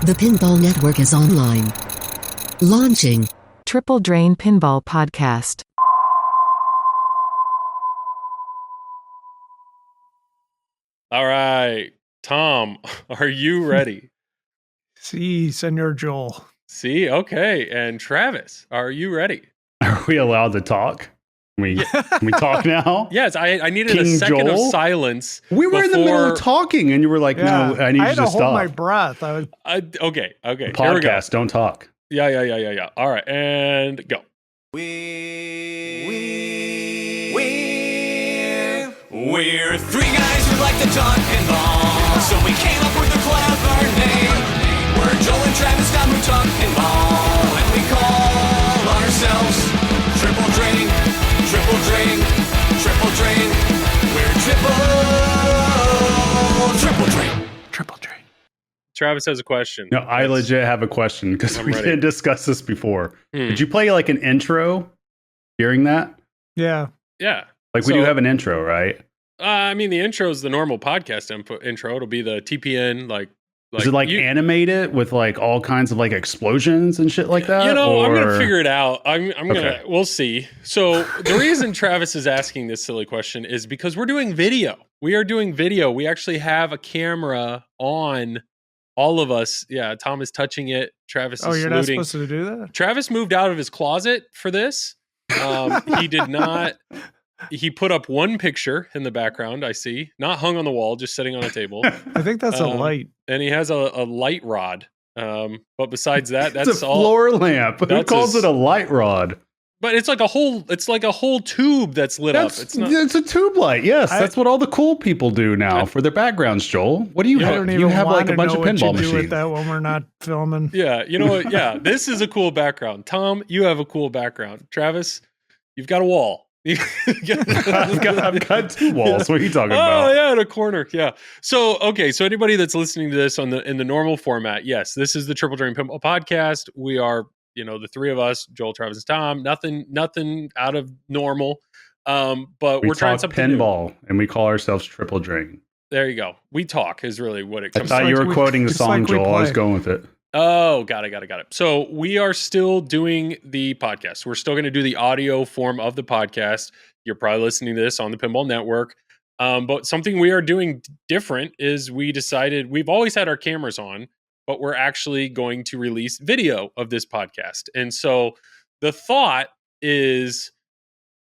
The Pinball Network is online. Launching. Triple Drain Pinball Podcast. All right, Tom, are you ready? Si, Senor Joel. See, okay. And Travis, are you ready? Are we allowed to talk? Can we talk now? Yes, I needed King a second Joel? of silence. We were in the middle of talking, and you were like, Yeah, "No, I need I you had to to stop." hold my breath. Okay. Here we go. Podcast, don't talk. Yeah. All right, and go. We're three guys who like to talk pinball, so we came up with a clever name. We're Joel and Travis Tom who talk pinball, and we call ourselves Triple Drain, Triple Drain, Triple Drain. We're Triple Drain. Triple Drain. Travis has a question. No, I legit have a question because we didn't discuss this before. Did you play like an intro during that? Yeah. Yeah. Like we do have an intro, right? I mean, the intro is the normal podcast intro. It'll be the TPN, like Is it like animated with like all kinds of like explosions and shit like that? You know, I'm or- gonna figure it out. I'm Okay. gonna. We'll see. So the reason Travis is asking this silly question is because we're doing video. We are doing video. We actually have a camera on all of us. Yeah, Tom is touching it. Travis is You're not saluting. supposed to do that? Travis moved out of his closet for this. He did not. He put up one picture in the background, I see. Not hung on the wall, just sitting on a table. I think that's a light. And he has a light rod. But besides that, that's it's a all. floor lamp. Who that's calls it a light rod? But it's like a whole tube that's lit up. It's not. It's a tube light. Yes, that's what all the cool people do now for their backgrounds. Joel, what do you I have? don't even You have want like to a bunch know of what pinball you do with machines. that when we're not filming. Yeah, you know what? Yeah, this is a cool background. Tom, you have a cool background. Travis, you've got a wall. I've got two walls. What are you talking about? Oh yeah, in a corner. Yeah. So okay. So anybody that's listening to this in the normal format, yes, this is the Triple Drain Pinball Podcast. We are, the three of us, Joel, Travis, and Tom. Nothing out of normal. But we're trying something pinball, and we call ourselves Triple Drain. There you go. We talk is really what it I comes. thought you were quoting the song, like we Joel. I was play. going with it. Oh, got it. So we are still doing the podcast. We're still going to do the audio form of the podcast. You're probably listening to this on the Pinball Network. But something we are doing different is we decided we've always had our cameras on, but we're actually going to release video of this podcast. And so the thought is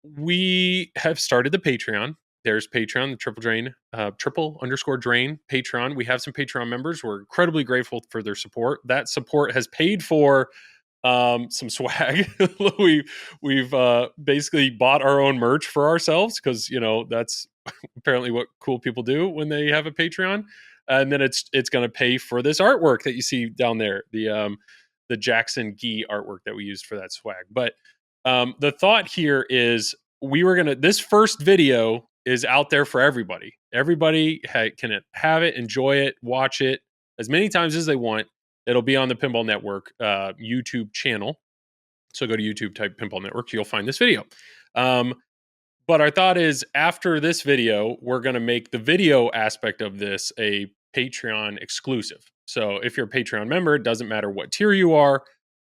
we have started the Patreon. There's Patreon, the Triple Drain, _Drain Patreon. We have some Patreon members. We're incredibly grateful for their support. That support has paid for some swag. we've basically bought our own merch for ourselves because that's apparently what cool people do when they have a Patreon. And then it's going to pay for this artwork that you see down there, the Jackson Gee artwork that we used for that swag. But the thought here is this first video is out there for everybody. Everybody can have it, enjoy it, watch it as many times as they want. It'll be on the Pinball Network YouTube channel. So go to YouTube, type Pinball Network, you'll find this video. But our thought is after this video, we're going to make the video aspect of this a Patreon exclusive. So if you're a Patreon member, it doesn't matter what tier you are.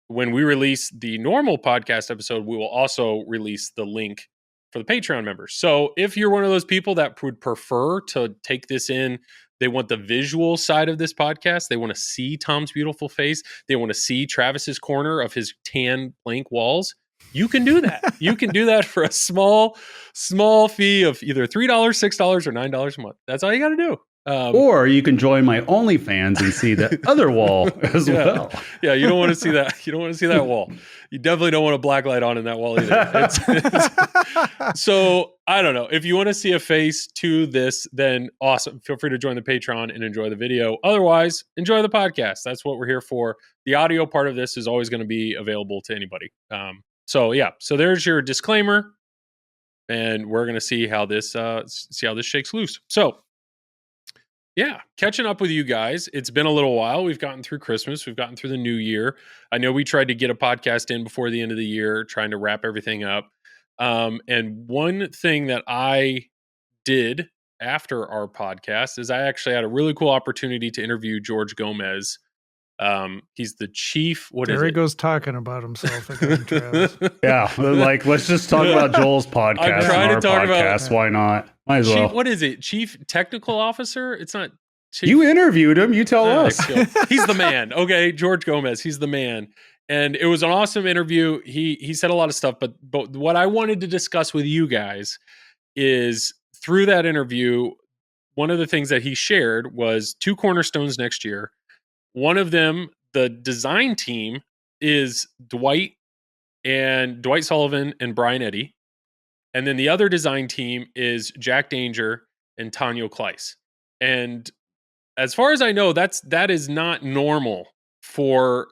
When we release the normal podcast episode, we will also release the link for the Patreon members. So if you're one of those people that would prefer to take this in, they want the visual side of this podcast. They want to see Tom's beautiful face. They want to see Travis's corner of his tan blank walls. You can do that. You can do that for a small fee of either $3, $6, or $9 a month. That's all you got to do. Or you can join my OnlyFans and see the other wall as well. Yeah, you don't want to see that. You don't want to see that wall. You definitely don't want a black light on in that wall either. So I don't know. If you want to see a face to this, then awesome. Feel free to join the Patreon and enjoy the video. Otherwise, enjoy the podcast. That's what we're here for. The audio part of this is always going to be available to anybody. So there's your disclaimer, and we're going to see how this shakes loose. So. Yeah, catching up with you guys. It's been a little while. We've gotten through Christmas. We've gotten through the new year. I know we tried to get a podcast in before the end of the year, trying to wrap everything up. And one thing that I did after our podcast is I actually had a really cool opportunity to interview George Gomez He's the chief. There he goes talking about himself again, Travis. Yeah, like let's just talk about Joel's podcast. I'm trying and to our talk about- podcast. Why not? Might as well. Chief, what is it? Chief technical officer? It's not. Chief. You interviewed him. You tell All right, us. cool. He's the man. Okay, George Gomez. He's the man. And it was an awesome interview. He said a lot of stuff, but what I wanted to discuss with you guys is through that interview, one of the things that he shared was 2 cornerstones next year. One of them, the design team, is Dwight Sullivan and Brian Eddy. And then the other design team is Jack Danger and Tanyo Kleiss. And as far as I know, that is not normal for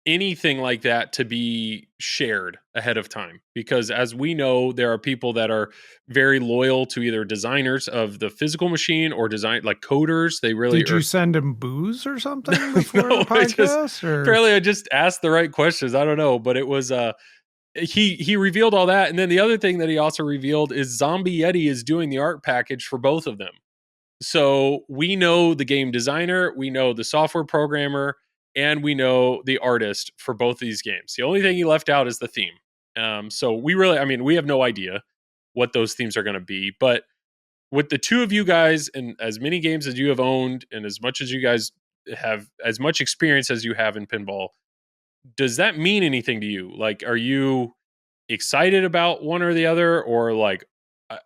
anything like that to be shared ahead of time, because as we know, there are people that are very loyal to either designers of the physical machine or design, like coders. They really Did you send him booze or something before No, the podcast? Apparently, I just asked the right questions. I don't know, but it was he revealed all that, and then the other thing that he also revealed is Zombie Yeti is doing the art package for both of them. So we know the game designer, we know the software programmer, and we know the artist for both of these games. The only thing he left out is the theme. So we have no idea what those themes are going to be. But with the 2 of you guys and as many games as you have owned and as much as you guys have, as much experience as you have in pinball, does that mean anything to you? Like, are you excited about one or the other? Or like,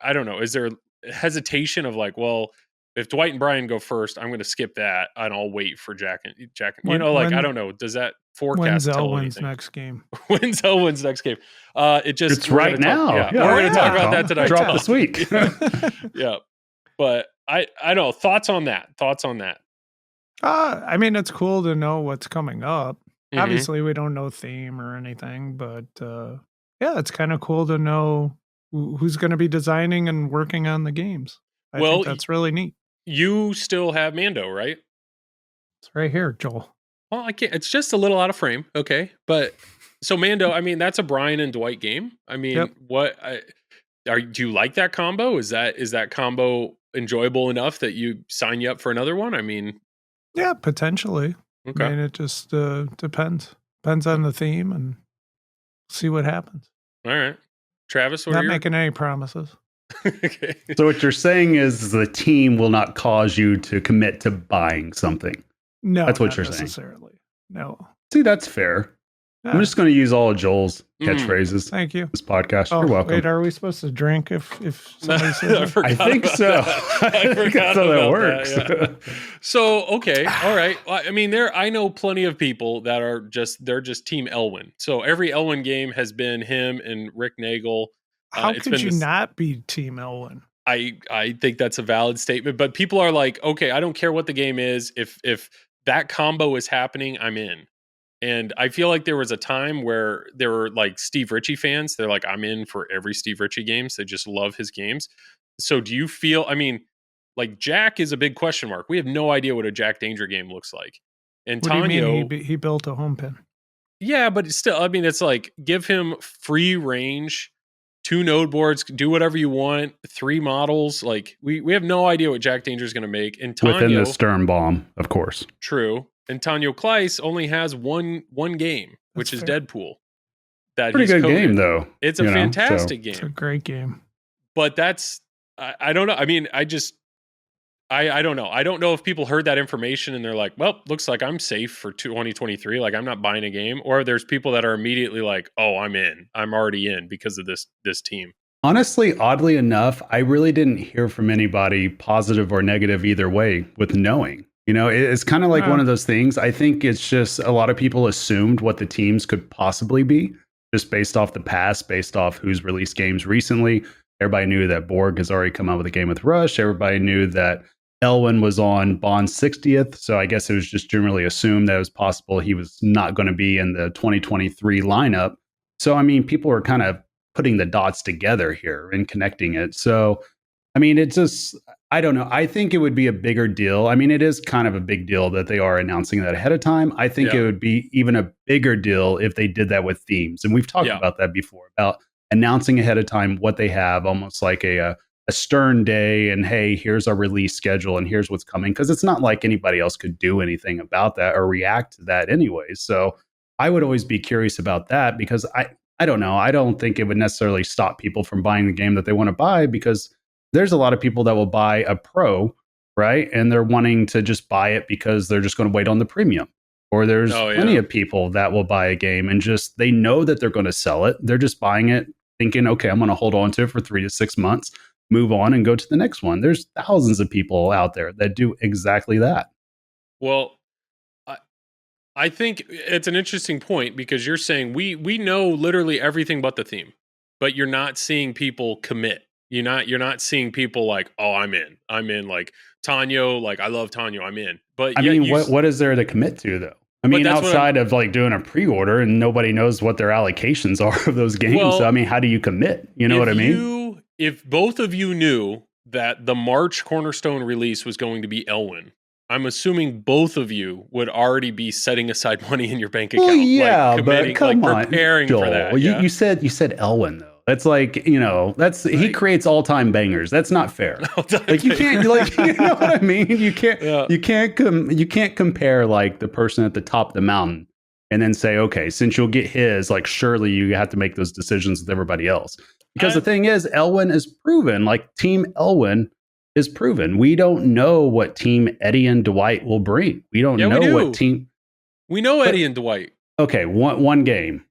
I don't know, is there hesitation of like, well, if Dwight and Brian go first, I'm going to skip that and I'll wait for Jack. I don't know. Does that forecast tell anything? Next game? When's Elwin's next game? It's right now. We're going to talk about that tonight. Drop this week. Yeah. But I don't know. Thoughts on that? I mean, it's cool to know what's coming up. Mhm. Obviously, we don't know theme or anything, but yeah, it's kind of cool to know who's going to be designing and working on the games. I think that's really neat. You still have Mando, right? It's right here, Joel. Well, I can't. It's just a little out of frame. Okay. But so Mando, I mean, that's a Brian and Dwight game. I mean, do you like that combo? Is that combo enjoyable enough that you sign you up for another one? I mean, yeah, potentially. Okay. I mean, it just depends. Depends on the theme and see what happens. All right. Travis, Not making any promises. Okay. So what you're saying is the team will not cause you to commit to buying something. No, that's what not you're saying. Necessarily. No. See, that's fair. I'm just going to use all of Joel's catchphrases. Thank you. This podcast. You're welcome. Wait, are we supposed to drink if somebody says that? I think so. I forgot that's how that about works. That, yeah. So, okay. All right. Well, I mean, I know plenty of people that are they're just Team Elwin. So every Elwin game has been him and Rick Nagel. How could you not be Team Elwin? I think that's a valid statement, but people are like, okay, I don't care what the game is. If that combo is happening, I'm in. And I feel like there was a time where there were like Steve Ritchie fans. They're like, I'm in for every Steve Ritchie games. They just love his games. So do you feel, I mean, like Jack is a big question mark. We have no idea what a Jack Danger game looks like. And what do you Tanyo, mean he built a home pin? Yeah, but it's still, I mean, it's like, give him free range, 2 node boards, do whatever you want, 3 models. Like we have no idea what Jack Danger is going to make. And Tanyo, within the Stern bomb, of course. True. And Tanyo Kleiss only has one game, which is Deadpool. That pretty good game, though. It's a fantastic game. It's a great game. But that's, I don't know. I mean, I don't know. I don't know if people heard that information and they're like, well, looks like I'm safe for 2023. Like I'm not buying a game. Or there's people that are immediately like, oh, I'm in. I'm already in because of this team. Honestly, oddly enough, I really didn't hear from anybody positive or negative either way with knowing. You know, it's kind of like one of those things. I think it's just a lot of people assumed what the teams could possibly be just based off the past, based off who's released games recently. Everybody knew that Borg has already come out with a game with Rush. Everybody knew that Elwin was on Bond's 60th. So I guess it was just generally assumed that it was possible he was not going to be in the 2023 lineup. So, I mean, people were kind of putting the dots together here and connecting it. So, I mean, it's just, I don't know. I think it would be a bigger deal. I mean, it is kind of a big deal that they are announcing that ahead of time. I think it would be even a bigger deal if they did that with themes. And we've talked about that before, about announcing ahead of time what they have, almost like a a Stern day and, hey, here's our release schedule and here's what's coming. Because it's not like anybody else could do anything about that or react to that anyways. So I would always be curious about that because I don't know. I don't think it would necessarily stop people from buying the game that they want to buy because there's a lot of people that will buy a pro, right? And they're wanting to just buy it because they're just going to wait on the premium. Or there's plenty of people that will buy a game and just they know that they're going to sell it. They're just buying it thinking, okay, I'm going to hold on to it for 3 to 6 months, move on and go to the next one. There's thousands of people out there that do exactly that. Well, I think it's an interesting point because you're saying we know literally everything but the theme, but you're not seeing people commit. You're not seeing people like, oh, I'm in like Tanyo, like I love Tanyo, I'm in. But I mean, what is there to commit to though? I mean, outside of like doing a pre-order and nobody knows what their allocations are of those games. Well, so I mean, how do you commit? You know what I mean? If both of you knew that the March Cornerstone release was going to be Elwin, I'm assuming both of you would already be setting aside money in your bank account. Well, yeah, but come on, preparing Joel, for that. Yeah? You said Elwin though. That's like, he creates all-time bangers. That's not fair. Like you can't, like, you know what I mean? You can't compare like the person at the top of the mountain and then say, okay, since you'll get his, like surely you have to make those decisions with everybody else. Because the thing is, Elwin is proven. Like Team Elwin is proven. We don't know what Team Eddie and Dwight will bring. We don't know what team. We know Eddie and Dwight. Okay, one game.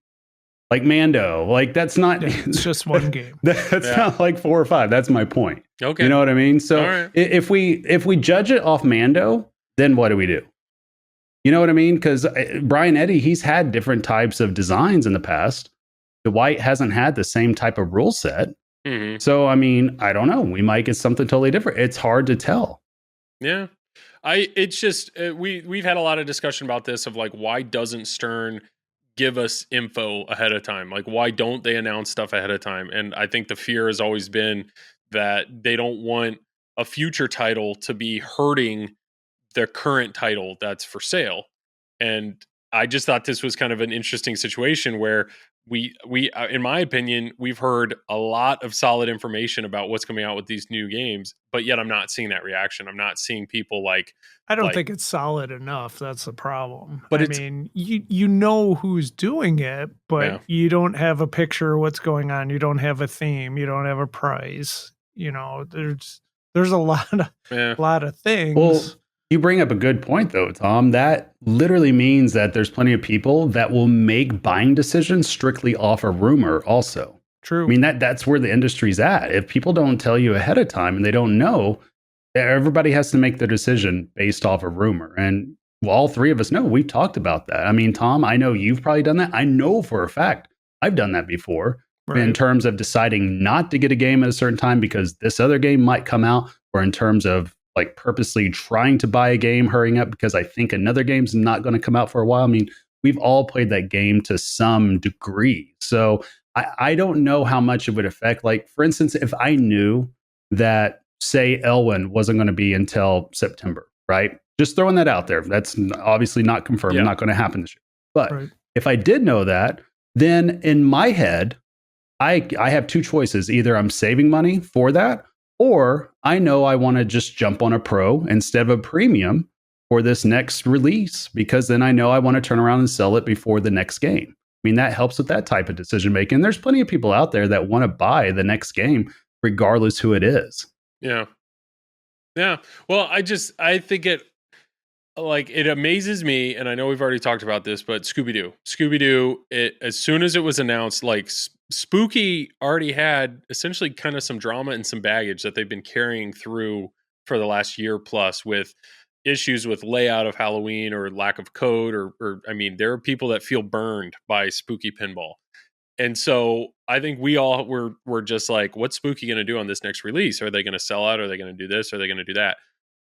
Like Mando, like that's not. It's just one game. That's not like 4 or 5. That's my point. Okay, you know what I mean. So if we judge it off Mando, then what do we do? You know what I mean? Because Brian Eddy, he's had different types of designs in the past. Dwight hasn't had the same type of rule set. Mm-hmm. So I mean, I don't know. We might get something totally different. It's hard to tell. Yeah, it's just we've had a lot of discussion about this of like why doesn't Stern give us info ahead of time? Like, why don't they announce stuff ahead of time? And I think the fear has always been that they don't want a future title to be hurting their current title that's for sale. And I just thought this was kind of an interesting situation where we in my opinion, we've heard a lot of solid information about what's coming out with these new games, but yet I'm not seeing that reaction. I'm not seeing people like. I don't think it's solid enough. That's the problem. But I mean, you know who's doing it, but you don't have a picture of what's going on. You don't have a theme. You don't have a price. You know, there's a lot of things. Well, you bring up a good point, though, Tom. That literally means that there's plenty of people that will make buying decisions strictly off a rumor also. True. I mean, that's where the industry's at. If people don't tell you ahead of time and they don't know, everybody has to make their decision based off a rumor. And all 3 of us know we've talked about that. I mean, Tom, I know you've probably done that. I know for a fact I've done that before in terms of deciding not to get a game at a certain time because this other game might come out, or in terms of like purposely trying to buy a game, hurrying up because I think another game's not going to come out for a while. I mean, we've all played that game to some degree. So I don't know how much it would affect. Like, for instance, if I knew that, say, Elwin wasn't going to be until September, right? Just throwing that out there. That's obviously not confirmed, not going to happen this year. But if I did know that, then in my head, I have 2 choices. Either I'm saving money for that, or I know I want to just jump on a pro instead of a premium for this next release, because then I know I want to turn around and sell it before the next game. I mean, that helps with that type of decision making. There's plenty of people out there that want to buy the next game, regardless who it is. Yeah. Yeah. Well, I think it amazes me, and I know we've already talked about this, but Scooby-Doo, as soon as it was announced, like Spooky already had essentially kind of some drama and some baggage that they've been carrying through for the last year plus with issues with layout of Halloween or lack of code or I mean, there are people that feel burned by Spooky Pinball. And so I think we all were just like, what's Spooky going to do on this next release? Are they going to sell out? Are they going to do this? Are they going to do that?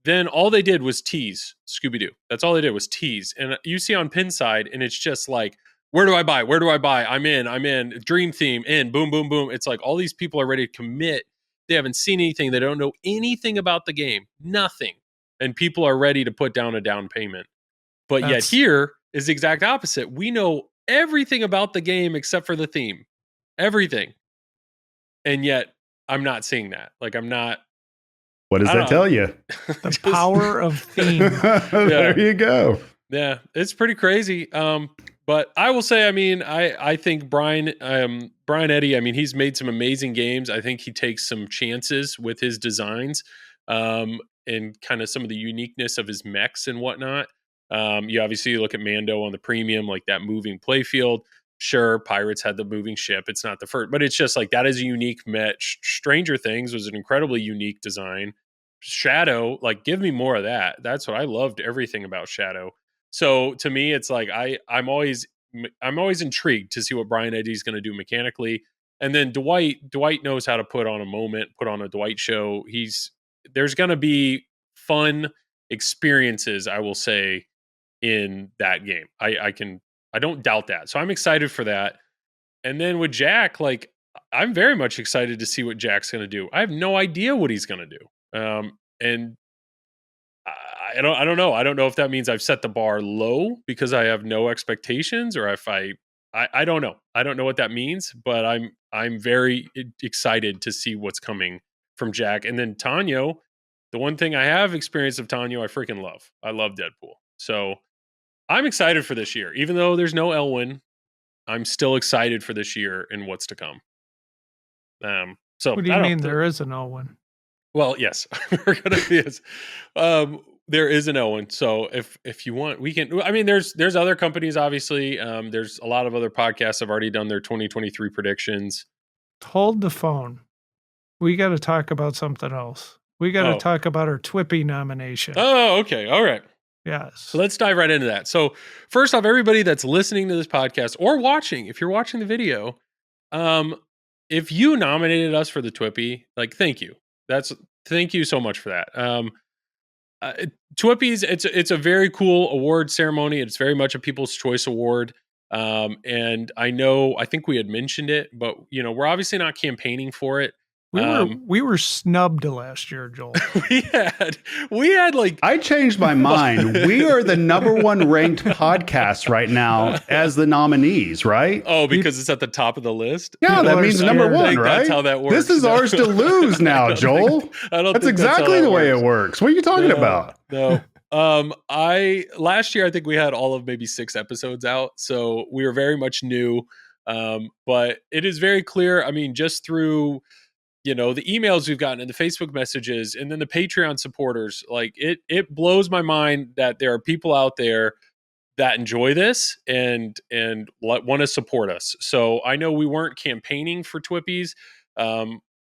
Then all they did was tease Scooby-Doo. That's all they did was tease. And you see on Pinside, and it's just like, where do I buy? Where do I buy? I'm in. Dream Theme, in. Boom, boom, boom. It's like all these people are ready to commit. They haven't seen anything. They don't know anything about the game. Nothing. And people are ready to put down a down payment. But yet here is the exact opposite. We know everything about the game except for the theme. Everything. And yet I'm not seeing that. Like I'm not. What does that tell you? The power of theme. There you go. Yeah, it's pretty crazy. But I will say, I mean, I think Brian Eddy, I mean, he's made some amazing games. I think he takes some chances with his designs, and kind of some of the uniqueness of his mechs and whatnot. You obviously look at Mando on the premium, like that moving playfield. Sure, Pirates had the moving ship. It's not the first, but it's just like that is a unique mech. Stranger Things was an incredibly unique design. Shadow, like, give me more of that. That's what I loved. Everything about Shadow. So to me, it's like I'm always intrigued to see what Brian Eddy's going to do mechanically. And then Dwight knows how to put on a moment, put on a Dwight show. There's going to be fun experiences, I will say, in that game. I don't doubt that. So I'm excited for that. And then with Jack, like, I'm very much excited to see what Jack's going to do. I have no idea what he's going to do. And I don't know. I don't know if that means I've set the bar low because I have no expectations, or if I don't know. I don't know what that means, but I'm very excited to see what's coming from Jack. And then Tanyo, the one thing I have experience of Tanyo, I freaking love. I love Deadpool. So I'm excited for this year. Even though there's no Elwin, I'm still excited for this year and what's to come. So what do you mean there is an Elwin? Well, yes, we're gonna be. There is an Elwin. So if you want, we can. I mean, there's other companies. Obviously, there's a lot of other podcasts have already done their 2023 predictions. Hold the phone. We got to talk about something else. We got to talk about our TWIPY nomination. Oh, okay, all right. Yes. So let's dive right into that. So first off, everybody that's listening to this podcast or watching, if you're watching the video, if you nominated us for the TWIPY, like, thank you. Thank you so much for that. TWIPY's, it's a very cool award ceremony. It's very much a People's Choice Award. And I think we had mentioned it, but we're obviously not campaigning for it. We were snubbed last year, Joel. we had like, I changed my mind. We are the #1 ranked podcast right now as the nominees, right? Oh, because it's at the top of the list. Yeah, that means #1, right? That's how that works. This is ours to lose now, Joel. That's exactly the way it works. What are you talking about? No. Last year I think we had all of maybe 6 episodes out, so we were very much new. But it is very clear. I mean, just through the emails we've gotten and the Facebook messages and then the Patreon supporters, like it blows my mind that there are people out there that enjoy this and want to support us. So I know we weren't campaigning for TWIPYs.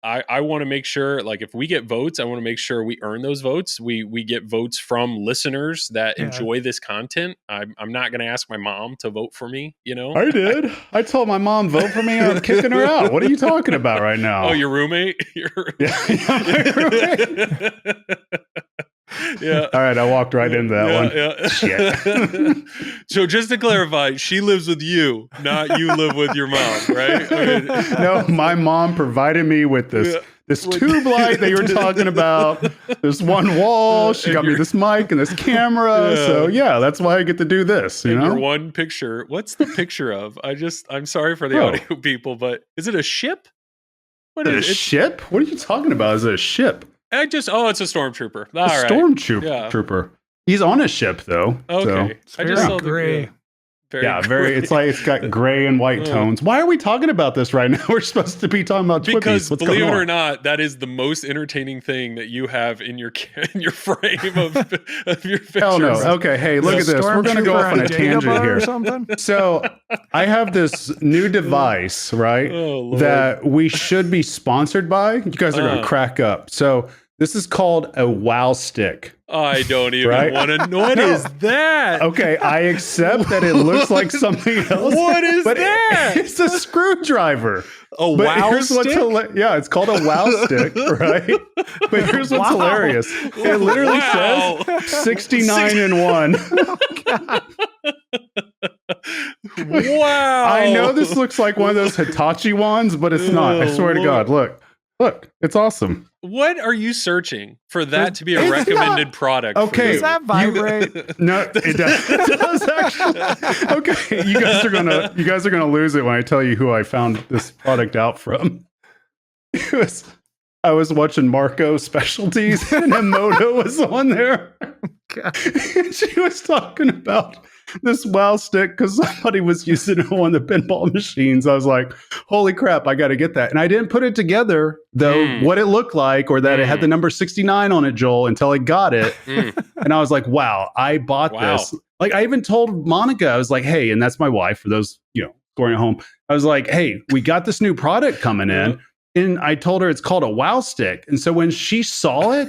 I want to make sure, like, if we get votes, I want to make sure we earn those votes. We get votes from listeners that enjoy this content. I'm not going to ask my mom to vote for me, I did. I told my mom, vote for me, I'm kicking her out. What are you talking about right now? Oh, your roommate? My roommate. Yeah. All right, I walked right into that one. Yeah. Shit. So just to clarify, she lives with you, not you live with your mom, right? I mean, no, my mom provided me with this tube light that you were talking about, this one wall. She got me this mic and this camera. Yeah. So yeah, that's why I get to do this. Your one picture. What's the picture of? I'm sorry for the audio people, but is it a ship? What is it? A ship? What are you talking about? Is it a ship? It's a stormtrooper. All right. Stormtrooper. He's on a ship though. Okay. So. I just saw the gray. Very. It's like it's got gray and white tones. Why are we talking about this right now? We're supposed to be talking about TWIPYs. Because believe it or not, that is the most entertaining thing that you have in your frame of your pictures. Hell no. Okay. Hey, look at this. We're going to go off on a tangent here. So I have this new device, right? That we should be sponsored by. You guys are going to crack up. So this is called a WoW stick. I don't even want to know. What is that? Okay, I accept that it looks like something else. What is that? It's a screwdriver. WoW stick? It's called a WoW stick, right? But here's what's hilarious. It literally says 69 in 1. Wow. I know this looks like one of those Hitachi ones, but it's not. I swear to God. Look, it's awesome. What are you searching for that to be a recommended product? Okay. Does that vibrate? No, it does. It does actually. Okay. You guys are gonna lose it when I tell you who I found this product out from. I was watching Marco Specialties and Emoto was on there. And she was talking about this WoW stick because somebody was using it on the pinball machines. I was like, holy crap, I got to get that. And I didn't put it together, though, what it looked like or that it had the number 69 on it, Joel, until I got it. And I was like, wow, I bought this. Like, I even told Monica, I was like, hey, and that's my wife, for those, scoring at home. I was like, hey, we got this new product coming in. And I told her it's called a WoW stick. And so when she saw it,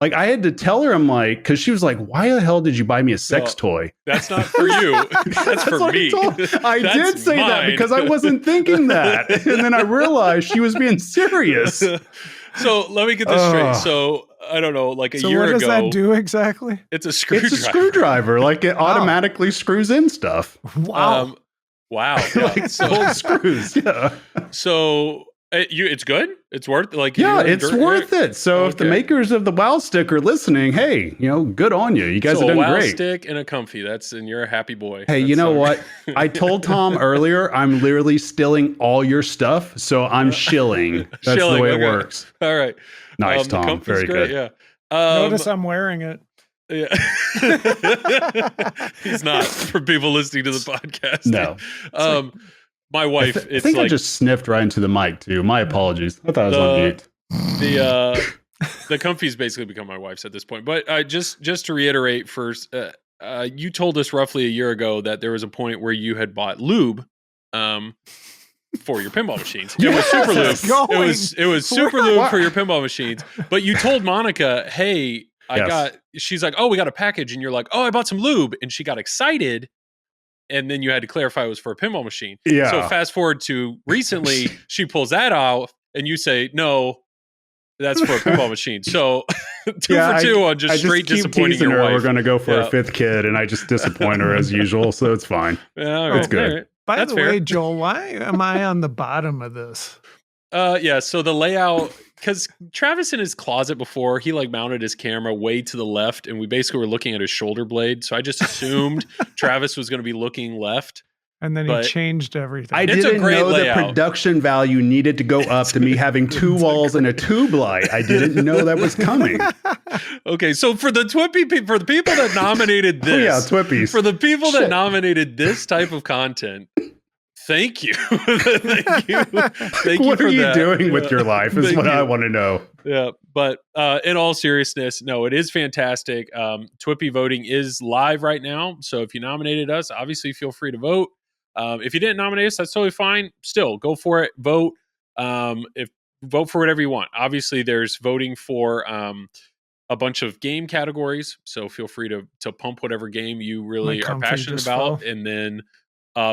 like I had to tell her, I'm like, because she was like, why the hell did you buy me a sex toy? That's not for you. That's for me. I did say that because I wasn't thinking that. And then I realized she was being serious. So let me get this straight. So I don't know, like a year ago. So what does that do exactly? It's a screwdriver. It's a screwdriver. Like it automatically screws in stuff. Wow. Wow. Yeah. Like old screws. Yeah. So it's good. It's worth it's worth it. So if the makers of the WoW stick are listening, hey, good on you. You guys have done WoW great. Stick and a comfy. And you're a happy boy. Hey, you know what? I told Tom earlier, I'm literally stealing all your stuff, so I'm shilling. That's the way it works. All right. Nice, Tom. Very great, good. Yeah. Notice I'm wearing it. Yeah. He's not, for people listening to the podcast. No. My wife, I think I just sniffed right into the mic too. My apologies. I thought I was on mute. The comfy's basically become my wife's at this point. But just to reiterate first, you told us roughly a year ago that there was a point where you had bought lube for your pinball machines. It was super lube. It was super lube for your pinball machines. But you told Monica, hey, she's like, oh, we got a package. And you're like, oh, I bought some lube. And she got excited. And then you had to clarify it was for a pinball machine. Yeah. So fast forward to recently, she pulls that out, and you say, no, that's for a pinball machine. So 2 for 2 on just straight disappointing your wife. We're going to go for a 5th kid, and I just disappoint her as usual. So it's fine. Yeah, it's good. Right. By the way, Joel, why am I on the bottom of this? So the layout, because Travis in his closet before, he mounted his camera way to the left, and we basically were looking at his shoulder blade. So I just assumed Travis was going to be looking left. And then he changed everything. I didn't know the production value needed to go up to me having 2 walls and a tube light. I didn't know that was coming. Okay, so for the TWIPY, for the people that nominated this, TWIPYs. For the people that nominated this type of content, thank you. Thank you. What are you doing with your life is what I want to know. Yeah, but in all seriousness, no, it is fantastic. TWIPY voting is live right now. So if you nominated us, obviously feel free to vote. If you didn't nominate us, that's totally fine. Still, go for it. Vote. Vote for whatever you want. Obviously, there's voting for a bunch of game categories. So feel free to pump whatever game you really are passionate about. And then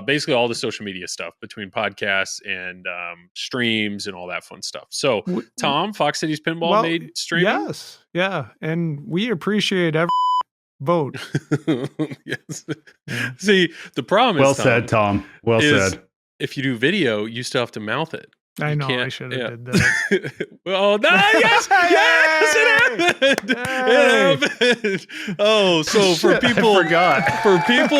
basically all the social media stuff between podcasts and streams and all that fun stuff. So Tom, Fox Cities Pinball made streaming. Yes. Yeah. And we appreciate every vote. Yes. See, the problem is, said, Tom. Well said. If you do video, you still have to mouth it. I know. I should have did that. Well, no, yes, it happened. It happened. Oh, so for people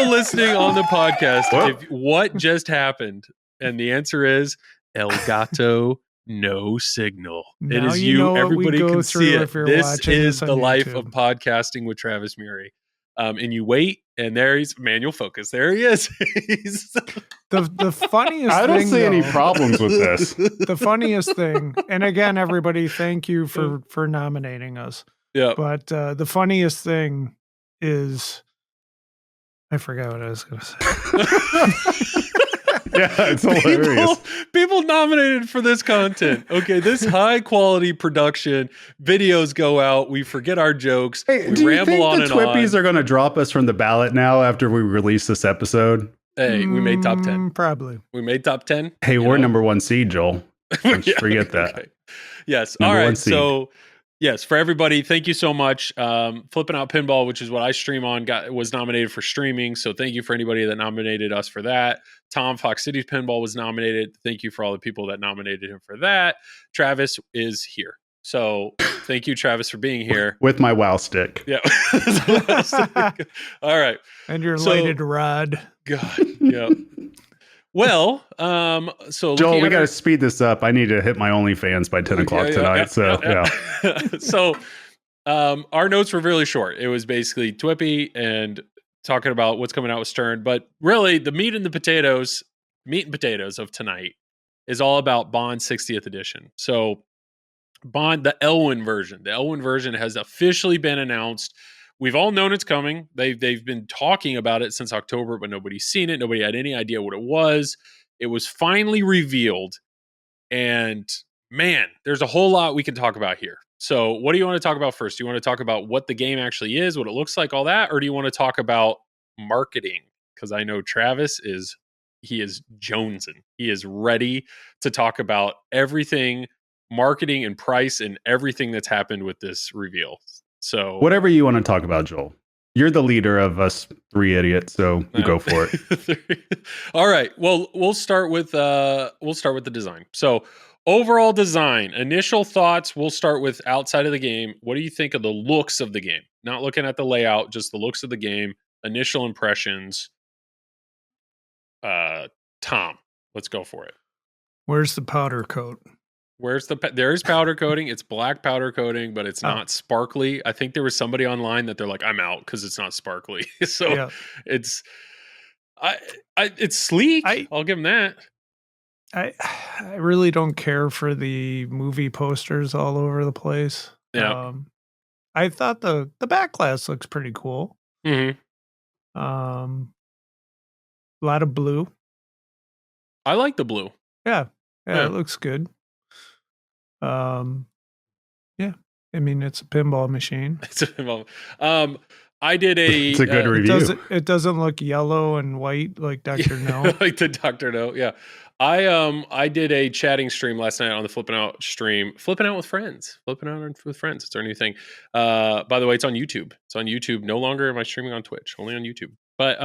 listening on the podcast, what just happened? And the answer is El Gato. No signal. Now it is you. Everybody can see it. This is the life of podcasting with Travis Murie. And you wait, and there he's manual focus. There he is. The funniest I don't thing, see any problems with this. The funniest thing, and again, everybody, thank you for nominating us. Yeah. But the funniest thing is, I forgot what I was going to say. Yeah, it's hilarious. People nominated for this content. Okay, this high quality production. Videos go out. We forget our jokes. Hey, we do you ramble think on the and TWIPYs on. are going to drop us from the ballot now after we release this episode? Hey, we made top 10. Probably. We made top 10. Hey, we're number 1 seed, Joel. Don't forget that. Okay. Yes. Number all 1 right. seed. So, yes, for everybody, thank you so much. Flipping Out Pinball, which is what I stream on, was nominated for streaming. So thank you for anybody that nominated us for that. Tom, Fox Cities Pinball was nominated. Thank you for all the people that nominated him for that. Travis is here. So thank you, Travis, for being here. With my WoW stick. Yeah. All right. And your lighted rod. God. Yeah. Well, so Joel, we got to speed this up. I need to hit my OnlyFans by 10 o'clock tonight. So our notes were really short. It was basically TWIPY and talking about what's coming out with Stern. But really, the meat and potatoes of tonight is all about Bond 60th edition. So Bond, the Elwin version. The Elwin version has officially been announced. We've all known it's coming. They've been talking about it since October, but nobody's seen it. Nobody had any idea what it was. It was finally revealed. And man, there's a whole lot we can talk about here. So what do you want to talk about first? Do you want to talk about what the game actually is, what it looks like, all that? Or do you want to talk about marketing? Because I know Travis is jonesing. He is ready to talk about everything, marketing and price and everything that's happened with this reveal. So whatever you want to talk about, Joel. You're the leader of us three idiots, so you go for it. All right. Well, we'll start with the design. So overall design, initial thoughts. We'll start with outside of the game. What do you think of the looks of the game? Not looking at the layout, just the looks of the game. Initial impressions. Tom, let's go for it. Where's the powder coat? There is powder coating. It's black powder coating, but it's not sparkly. I think there was somebody online that they're like, I'm out because it's not sparkly. So it's sleek. I'll give them that. I really don't care for the movie posters all over the place. Yeah. I thought the back glass looks pretty cool. Mm-hmm. A lot of blue. I like the blue. Yeah. It looks good. I mean, it's a pinball machine. It's a pinball. I did it's a good review. It doesn't look yellow and white like Dr. No. Like the Dr. No. Yeah. I did a chatting stream last night on the Flipping Out stream. Flipping Out with Friends. It's our new thing. By the way, it's on YouTube. It's on YouTube. No longer am I streaming on Twitch, only on YouTube. But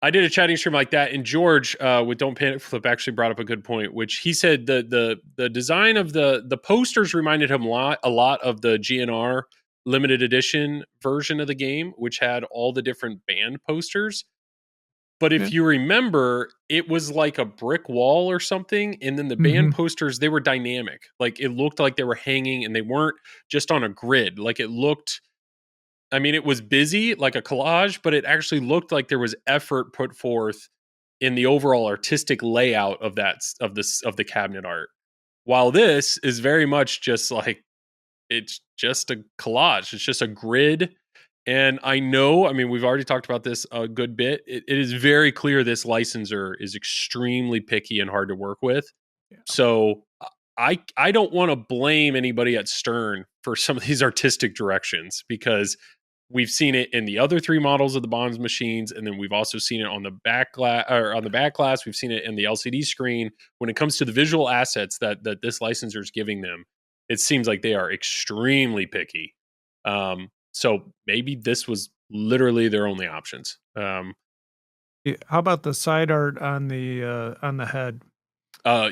I did a chatting stream like that, and George with Don't Panic Flip actually brought up a good point, which he said the design of the posters reminded him a lot of the GNR limited edition version of the game, which had all the different band posters. But if you remember, it was like a brick wall or something, and then the band posters, they were dynamic. Like it looked like they were hanging, and they weren't just on a grid. Like it looked. I mean, it was busy, like a collage, but it actually looked like there was effort put forth in the overall artistic layout of the cabinet art. While this is very much just like, it's just a collage. It's just a grid. And I mean, we've already talked about this a good bit. It is very clear this licensor is extremely picky and hard to work with. Yeah. So I don't want to blame anybody at Stern for some of these artistic directions, because we've seen it in the other three models of the Bonds machines, and then we've also seen it on the back glass. We've seen it in the LCD screen. When it comes to the visual assets that this licensor is giving them, it seems like they are extremely picky. So maybe this was literally their only options. How about the side art on the head?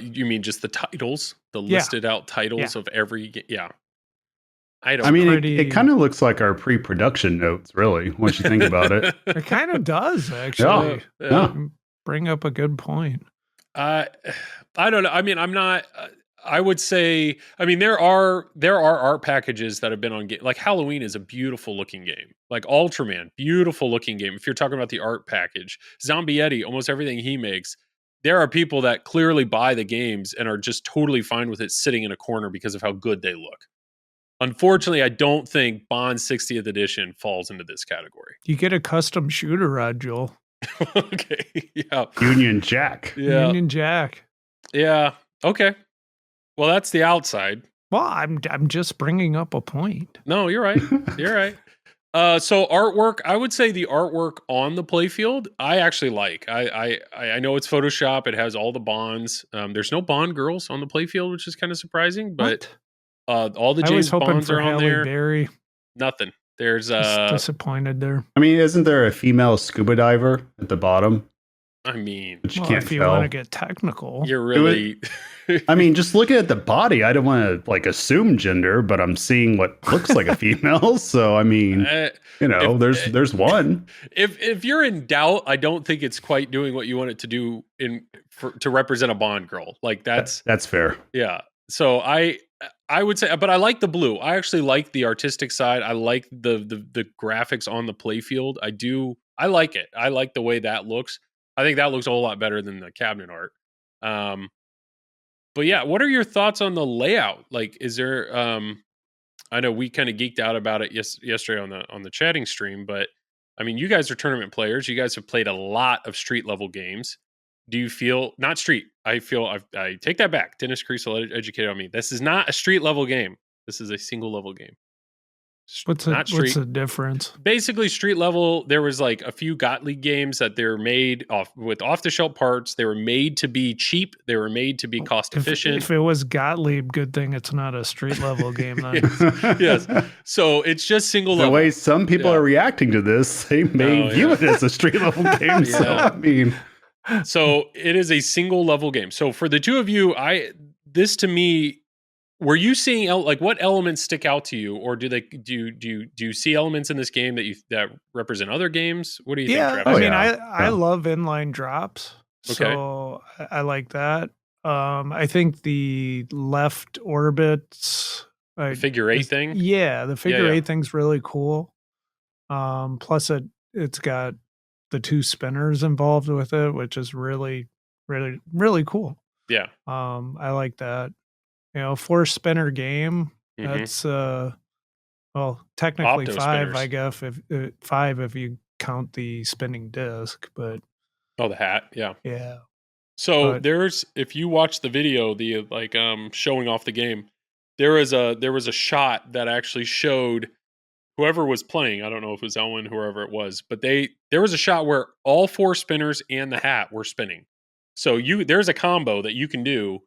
You mean just the titles, the listed out titles of every? Yeah. I mean, it kind of looks like our pre-production notes, really, once you think about it. It kind of does, actually. Yeah. Bring up a good point. I don't know. I mean, I'm not. I would say. I mean, there are art packages that have been on game. Like Halloween is a beautiful looking game. Like Ultraman, beautiful looking game. If you're talking about the art package, Zombie Eddie, almost everything he makes. There are people that clearly buy the games and are just totally fine with it sitting in a corner because of how good they look. Unfortunately, I don't think Bond 60th edition falls into this category. You get a custom shooter rod, Joel. Okay. Yeah. Union Jack. Yeah. Union Jack. Yeah. Okay. Well, that's the outside. Well, I'm just bringing up a point. No, you're right. You're right. So artwork, I would say the artwork on the playfield, I actually like. I know it's Photoshop. It has all the Bonds. There's no Bond girls on the playfield, which is kind of surprising, but all the James Bonds are on there. Berry. Nothing. There's disappointed there. I mean, isn't there a female scuba diver at the bottom? I mean, but you well, can't if you tell. want to get technical, you're really. I mean, just looking at the body, I don't want to like assume gender, but I'm seeing what looks like a female. So I mean, there's one. If you're in doubt, I don't think it's quite doing what you want it to do to represent a Bond girl. Like that's fair. Yeah. So I would say, but I like the blue. I actually like the artistic side. I like the graphics on the playfield. I like it. I like the way that looks. I think that looks a whole lot better than the cabinet art. But yeah, what are your thoughts on the layout? Like, is there? I know we kind of geeked out about it yesterday on the chatting stream, but I mean, you guys are tournament players. You guys have played a lot of street level games. Do you feel not street? I take that back. Dennis Creasel educated on me. This is not a street level game. This is a single level game. What's the difference? Basically, street level, there was like a few Gottlieb games that they were made with off-the-shelf parts. They were made to be cheap. They were made to be cost efficient. If it was Gottlieb, good thing it's not a street level game then. yes. So it's just single level. The way some people are reacting to this, they may view it as a street level game. So I mean, so it is a single level game. So for the two of you, this to me. Were you seeing what elements stick out to you, or do you see elements in this game that represent other games? What do you think, Travis? I love inline drops, so I like that. I think the left orbits, the figure eight thing, the figure eight thing's really cool. Plus it's got the two spinners involved with it, which is really, really, really cool. Yeah, I like that. 4 spinner game. That's technically Opto 5, spinners. I guess. If 5 if you count the spinning disc, but the hat, yeah. So if you watch the video, the showing off the game, there was a shot that actually showed whoever was playing. I don't know if it was Elwin, whoever it was, but there was a shot where all 4 spinners and the hat were spinning. So there's a combo that you can do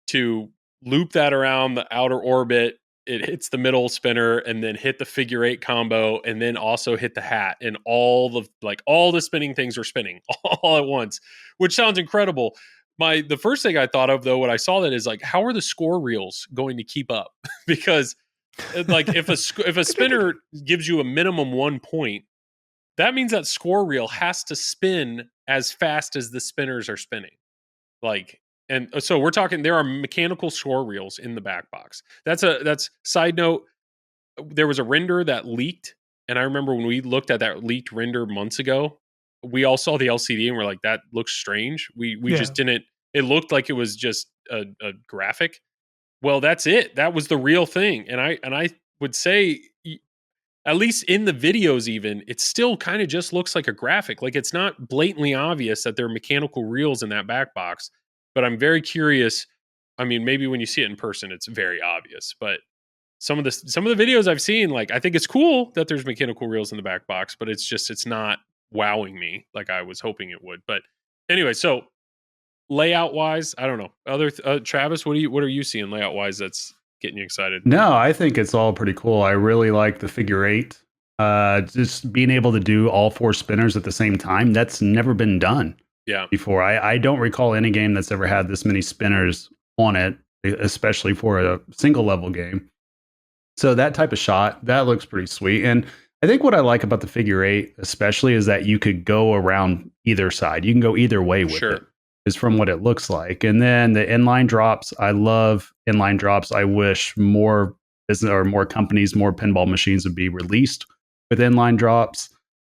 to loop that around the outer orbit. It hits the middle spinner and then hit the figure 8 combo and then also hit the hat, and all the spinning things are spinning all at once, which sounds incredible. The first thing I thought of though, when I saw that, is how are the score reels going to keep up? Because if a spinner gives you a minimum 1 point, that means that score reel has to spin as fast as the spinners are spinning. And so we're talking, there are mechanical score reels in the back box. That's side note. There was a render that leaked. And I remember when we looked at that leaked render months ago, we all saw the LCD and we're like, that looks strange. We just didn't, it looked like it was just a graphic. Well, that's it. That was the real thing. And I would say, at least in the videos even, it still kind of just looks like a graphic. It's not blatantly obvious that there are mechanical reels in that back box. But I'm very curious. I mean, maybe when you see it in person, it's very obvious. But some of the videos I've seen, I think it's cool that there's mechanical reels in the back box, but it's not wowing me like I was hoping it would. But anyway, so layout wise, I don't know. Travis, what are you seeing layout wise that's getting you excited? No, I think it's all pretty cool. I really like the figure 8. Just being able to do all 4 spinners at the same time, that's never been done. Before. I don't recall any game that's ever had this many spinners on it, especially for a single level game. So that type of shot, that looks pretty sweet. And I think what I like about the figure 8 especially is that you could go around either side. You can go either way with it, is from what it looks like. And then the inline drops, I love inline drops. I wish more business or more companies, more pinball machines would be released with inline drops.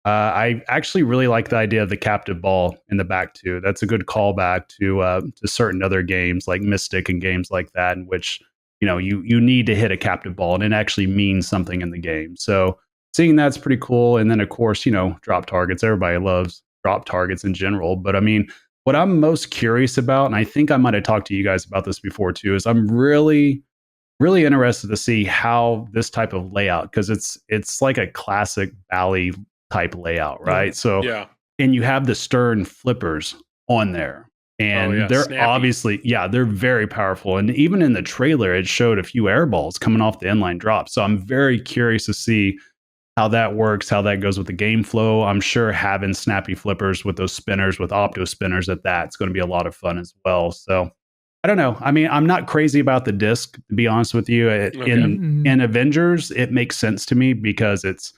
I actually really like the idea of the captive ball in the back too. That's a good callback to certain other games like Mystic and games like that, in which you need to hit a captive ball and it actually means something in the game. So seeing that's pretty cool. And then of course drop targets. Everybody loves drop targets in general. But I mean, what I'm most curious about, and I think I might have talked to you guys about this before too, is I'm really really interested to see how this type of layout, because it's like a classic Bally type layout, right? So and you have the Stern flippers on there, and they're snappy. Obviously they're very powerful, and even in the trailer it showed a few air balls coming off the inline drop. So I'm very curious to see how that works, how that goes with the game flow. I'm sure having snappy flippers with those spinners, with opto spinners at that, it's going to be a lot of fun as well. So I don't know. I mean, I'm not crazy about the disc, to be honest with you. In Avengers, it makes sense to me because it's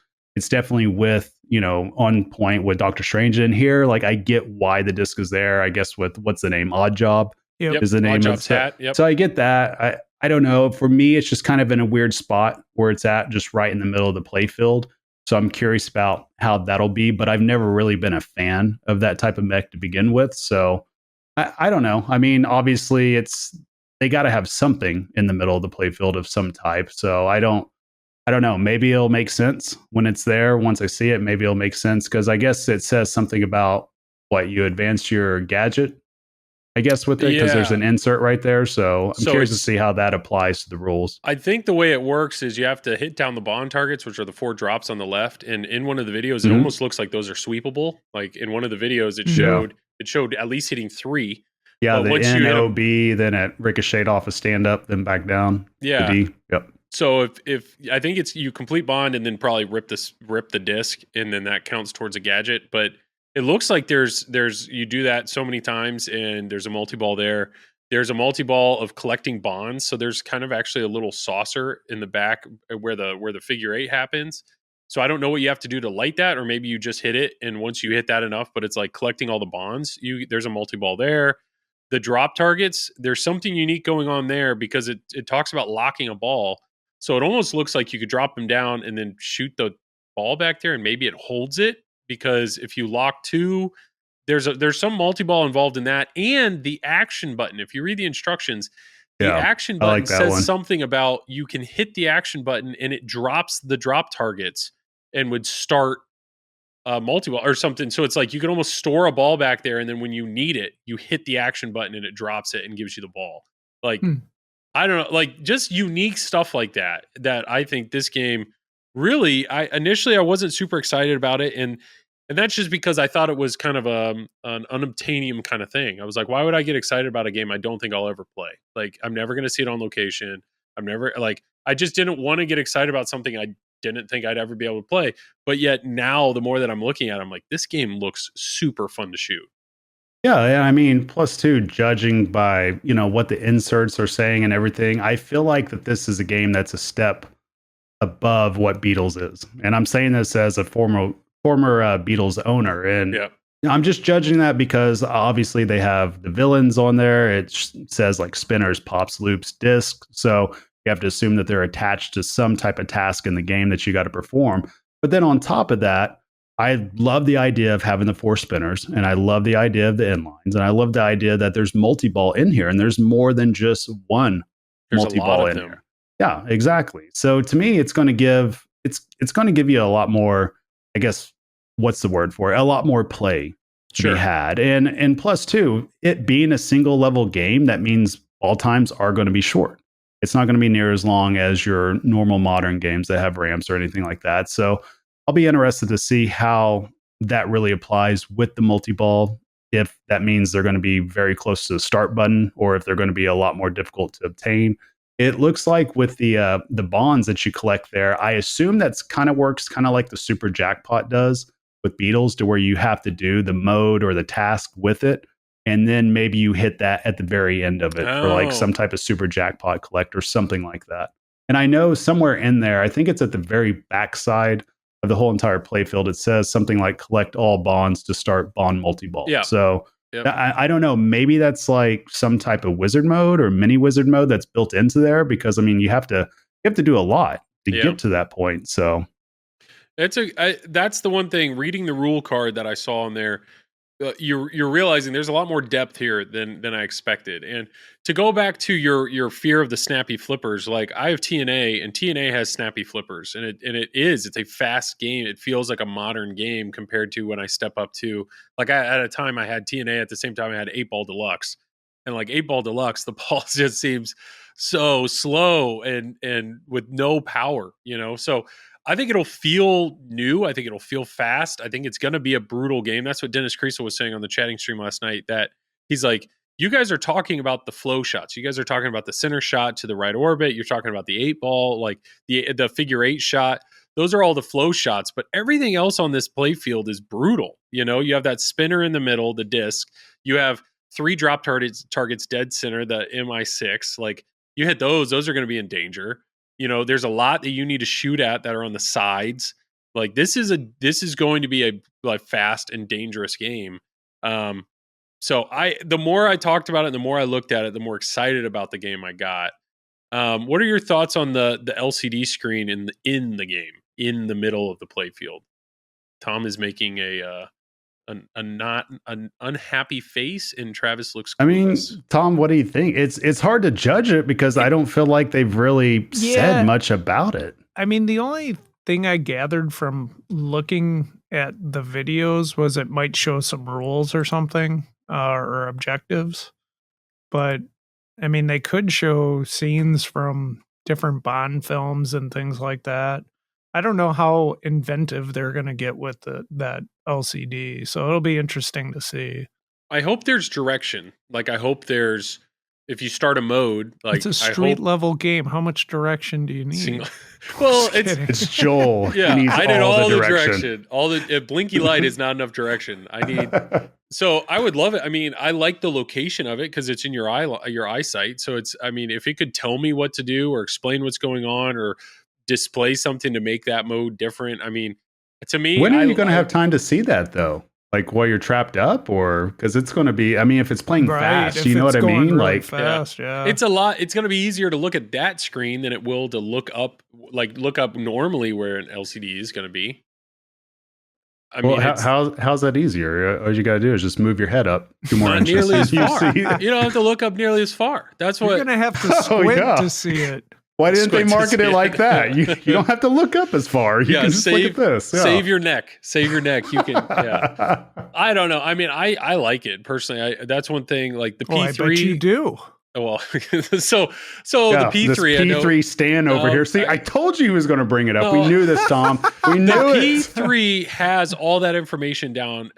definitely with, on point with Doctor Strange in here. Like, I get why the disc is there. I guess with, what's the name? Odd Job is the name of it. Yep. So I get that. I don't know. For me, it's just kind of in a weird spot where it's at, just right in the middle of the play field. So I'm curious about how that'll be, but I've never really been a fan of that type of mech to begin with. So I don't know. I mean, obviously they got to have something in the middle of the play field of some type. So I don't know. Maybe it'll make sense when it's there. Once I see it, maybe it'll make sense, because I guess it says something about what you advance your gadget, I guess, with it, because there's an insert right there. So I'm curious to see how that applies to the rules. I think the way it works is you have to hit down the bond targets, which are the 4 drops on the left. And in one of the videos, it almost looks like those are sweepable. Like in one of the videos, it showed at least hitting 3. Yeah, the NOB, then it ricocheted off a stand up, then back down. Yeah. The D. Yep. So if I think it's you complete bond and then probably rip the disc, and then that counts towards a gadget. But it looks like there's you do that so many times, and there's a multi-ball there. There's a multi-ball of collecting bonds. So there's kind of actually a little saucer in the back where the figure 8 happens. So I don't know what you have to do to light that, or maybe you just hit it, and once you hit that enough, but it's like collecting all the bonds. There's a multi-ball there. The drop targets, there's something unique going on there because it talks about locking a ball. So it almost looks like you could drop them down and then shoot the ball back there, and maybe it holds it, because if you lock 2, there's some multi-ball involved in that. And the action button, if you read the instructions, the action button says something about you can hit the action button and it drops the drop targets and would start multi-ball or something. So it's like you can almost store a ball back there, and then when you need it, you hit the action button and it drops it and gives you the ball. Like, I don't know, like just unique stuff like that I think this game really, initially I wasn't super excited about it. And that's just because I thought it was kind of an unobtainium kind of thing. I was like, why would I get excited about a game I don't think I'll ever play? Like, I'm never going to see it on location. I just didn't want to get excited about something I didn't think I'd ever be able to play. But yet now, the more that I'm looking at it, I'm like, this game looks super fun to shoot. Yeah, I mean, plus too, judging by, what the inserts are saying and everything, I feel like that this is a game that's a step above what Beatles is. And I'm saying this as a former Beatles owner. And I'm just judging that because obviously they have the villains on there. It says like spinners, pops, loops, discs. So you have to assume that they're attached to some type of task in the game that you got to perform. But then on top of that, I love the idea of having the 4 spinners, and I love the idea of the inlines, and I love the idea that there's multi-ball in here, and there's more than just one multi-ball in here. Yeah, exactly. So to me, it's going to give you a lot more, I guess, what's the word for it? A lot more play to be had. And plus too, it being a single level game, that means all times are going to be short. It's not going to be near as long as your normal modern games that have ramps or anything like that. So I'll be interested to see how that really applies with the multi-ball, if that means they're going to be very close to the start button, or if they're going to be a lot more difficult to obtain. It looks like with the bonds that you collect there, I assume that's kind of works kind of like the Super Jackpot does with Beatles, to where you have to do the mode or the task with it, and then maybe you hit that at the very end of it for like some type of Super Jackpot collect or something like that. And I know somewhere in there, I think it's at the very backside of the whole entire playfield, it says something like collect all bonds to start bond multi-ball. Yeah. So I don't know, maybe that's like some type of wizard mode or mini wizard mode that's built into there, because I mean, you have to do a lot to get to that point. So that's the one thing, reading the rule card that I saw in there, you're realizing there's a lot more depth here than I expected. And to go back to your fear of the snappy flippers, like I have TNA, and TNA has snappy flippers, and it's a fast game. It feels like a modern game compared to when I step up to, like, at a time I had TNA at the same time I had 8-Ball Deluxe, and like 8-Ball Deluxe, the ball just seems so slow and with no power, So I think it'll feel new. I think it'll feel fast. I think it's going to be a brutal game. That's what Dennis Creasel was saying on the chatting stream last night, that he's like, you guys are talking about the flow shots. You guys are talking about the center shot to the right orbit. You're talking about the 8-ball, like the figure 8 shot. those are all the flow shots, but everything else on this play field is brutal. You know, you have that spinner in the middle, the disc. You have 3 drop targets dead center, the MI6. Like, you hit those are going to be in danger. You know, there's a lot that you need to shoot at that are on the sides. Like, this is going to be a like fast and dangerous game. So the more I talked about it, the more I looked at it, the more excited about the game I got. What are your thoughts on the LCD screen in the game, in the middle of the play field? Tom is making an unhappy face, and Travis looks clueless. I mean, Tom, what do you think? It's hard to judge it because I don't feel like they've really said much about it. I mean, the only thing I gathered from looking at the videos was it might show some rules or something, or objectives. But I mean, they could show scenes from different Bond films and things like that. I don't know how inventive they're going to get with that LCD, so it'll be interesting to see. I hope there's direction. Like, I hope there's, if you start a mode, like, it's a street level game. How much direction do you need? Well, it's Joel. Yeah, I need all the direction. All the blinky light is not enough direction. I need. So I would love it. I mean, I like the location of it because it's in your eyesight. So it's, I mean, if it could tell me what to do or explain what's going on or display something to make that mode different. I mean, to me, when are you going to have time to see that though? Like while you're trapped up, or because it's going to be, I mean, if it's playing fast, you know what I mean? Really like fast, yeah. It's a lot. It's going to be easier to look at that screen than it will to look up normally where an LCD is going to be. I mean, how's that easier? All you got to do is just move your head up 2 more not inches. Nearly as far. You don't have to look up nearly as far. That's what you're going to have to squint to see it. Why didn't they market it like that? You don't have to look up as far. You can just look at this. Yeah. Save your neck. Save your neck. You can. Yeah. I don't know. I mean, I like it personally. That's one thing. Like the P3. I bet you do. Well, so the P3. This P3 Stan over here. See, I told you he was going to bring it up. We knew this, Tom. We knew it. P3 has all that information down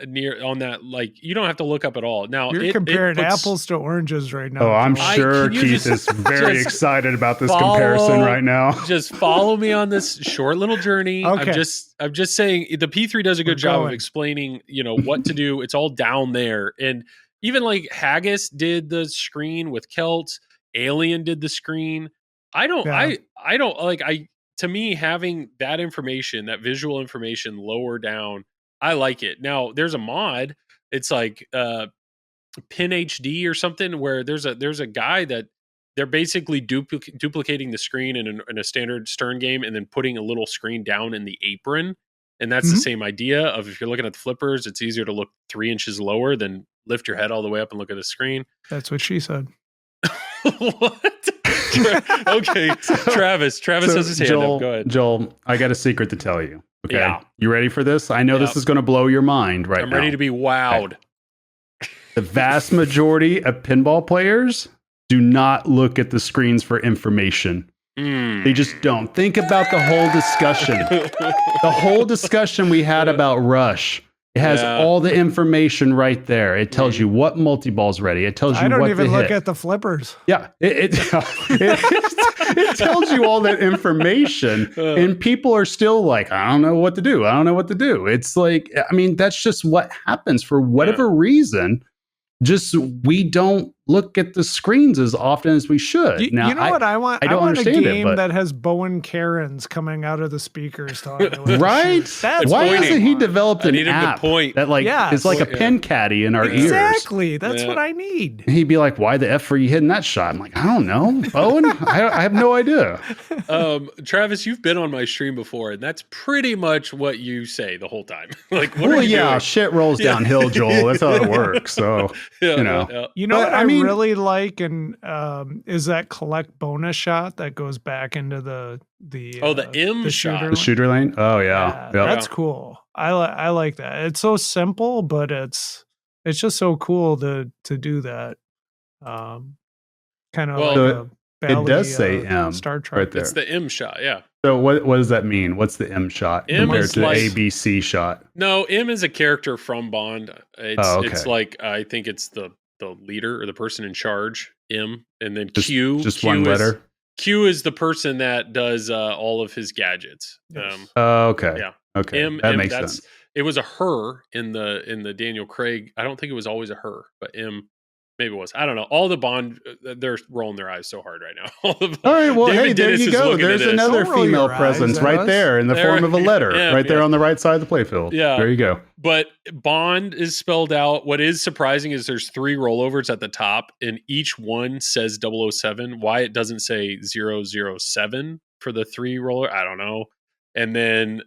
on that. Like, you don't have to look up at all. Now you're comparing apples to oranges right now. Oh, I'm sure Keith is very excited about this comparison right now. Just follow me on this short little journey. Okay. I'm just saying the P3 does a good job of explaining, what to do. It's all down there. And even like Haggis did the screen with Celt, Alien did the screen. To me, having that information, that visual information lower down, I like it. Now there's a mod. It's like Pin HD or something where there's a guy that they're basically duplicating the screen in a standard Stern game and then putting a little screen down in the apron. And that's the same idea of if you're looking at the flippers, it's easier to look 3 inches lower than lift your head all the way up and look at the screen. That's what she said. What? Okay. Travis has his hand up. Go ahead. Joel, I got a secret to tell you. Okay. Yeah. You ready for this? I know this is going to blow your mind right now. I'm ready to be wowed. Okay. The vast majority of pinball players do not look at the screens for information. They just don't. Think about the whole discussion. The whole discussion we had about Rush. It has all the information right there. It tells you what multi-ball's ready. It tells you what to hit. I don't even look at the flippers. Yeah. It tells you all that information. And people are still like, I don't know what to do. I don't know what to do. It's like, I mean, that's just what happens for whatever reason. Just we don't look at the screens as often as we should. Now, you know what I want? I don't understand a game it, that has Bowen Karens coming out of the speakers talking. Right? Why hasn't he developed an app that is like a pen caddy in our ears? Exactly. That's what I need. And he'd be like, "Why the F are you hitting that shot?" I'm like, "I don't know, Bowen. I have no idea." Travis, you've been on my stream before, and that's pretty much what you say the whole time. Like, what well, are you doing? Shit rolls downhill, Joel. That's how it works. So you know. You know what I really like and is that collect bonus shot that goes back into the M shot, the shooter lane. Oh yeah, that's cool. I like that. It's so simple, but it's just so cool to do that. Kind of like it does say M Star Trek. Right there. It's the M shot, yeah. So what does that mean? What's the M shot compared to the ABC shot? No, M is a character from Bond. It's like I think it's the leader or the person in charge, M, and then Q. Just one letter. Q is the person that does all of his gadgets. Okay. Yeah. Okay. That makes sense. It was a her in the Daniel Craig. I don't think it was always a her, but maybe it was. I don't know. All the Bond, they're rolling their eyes so hard right now. All right. Well, David hey, there Dennis you is go. looking at There's this. another Don't roll female your presence eyes right at there in the form of a letter, right there on the right side of the playfield. Yeah. There you go. But Bond is spelled out. What is surprising is there's 3 rollovers at the top, and each one says 007. Why it doesn't say 007 for the 3 roller, I don't know. And then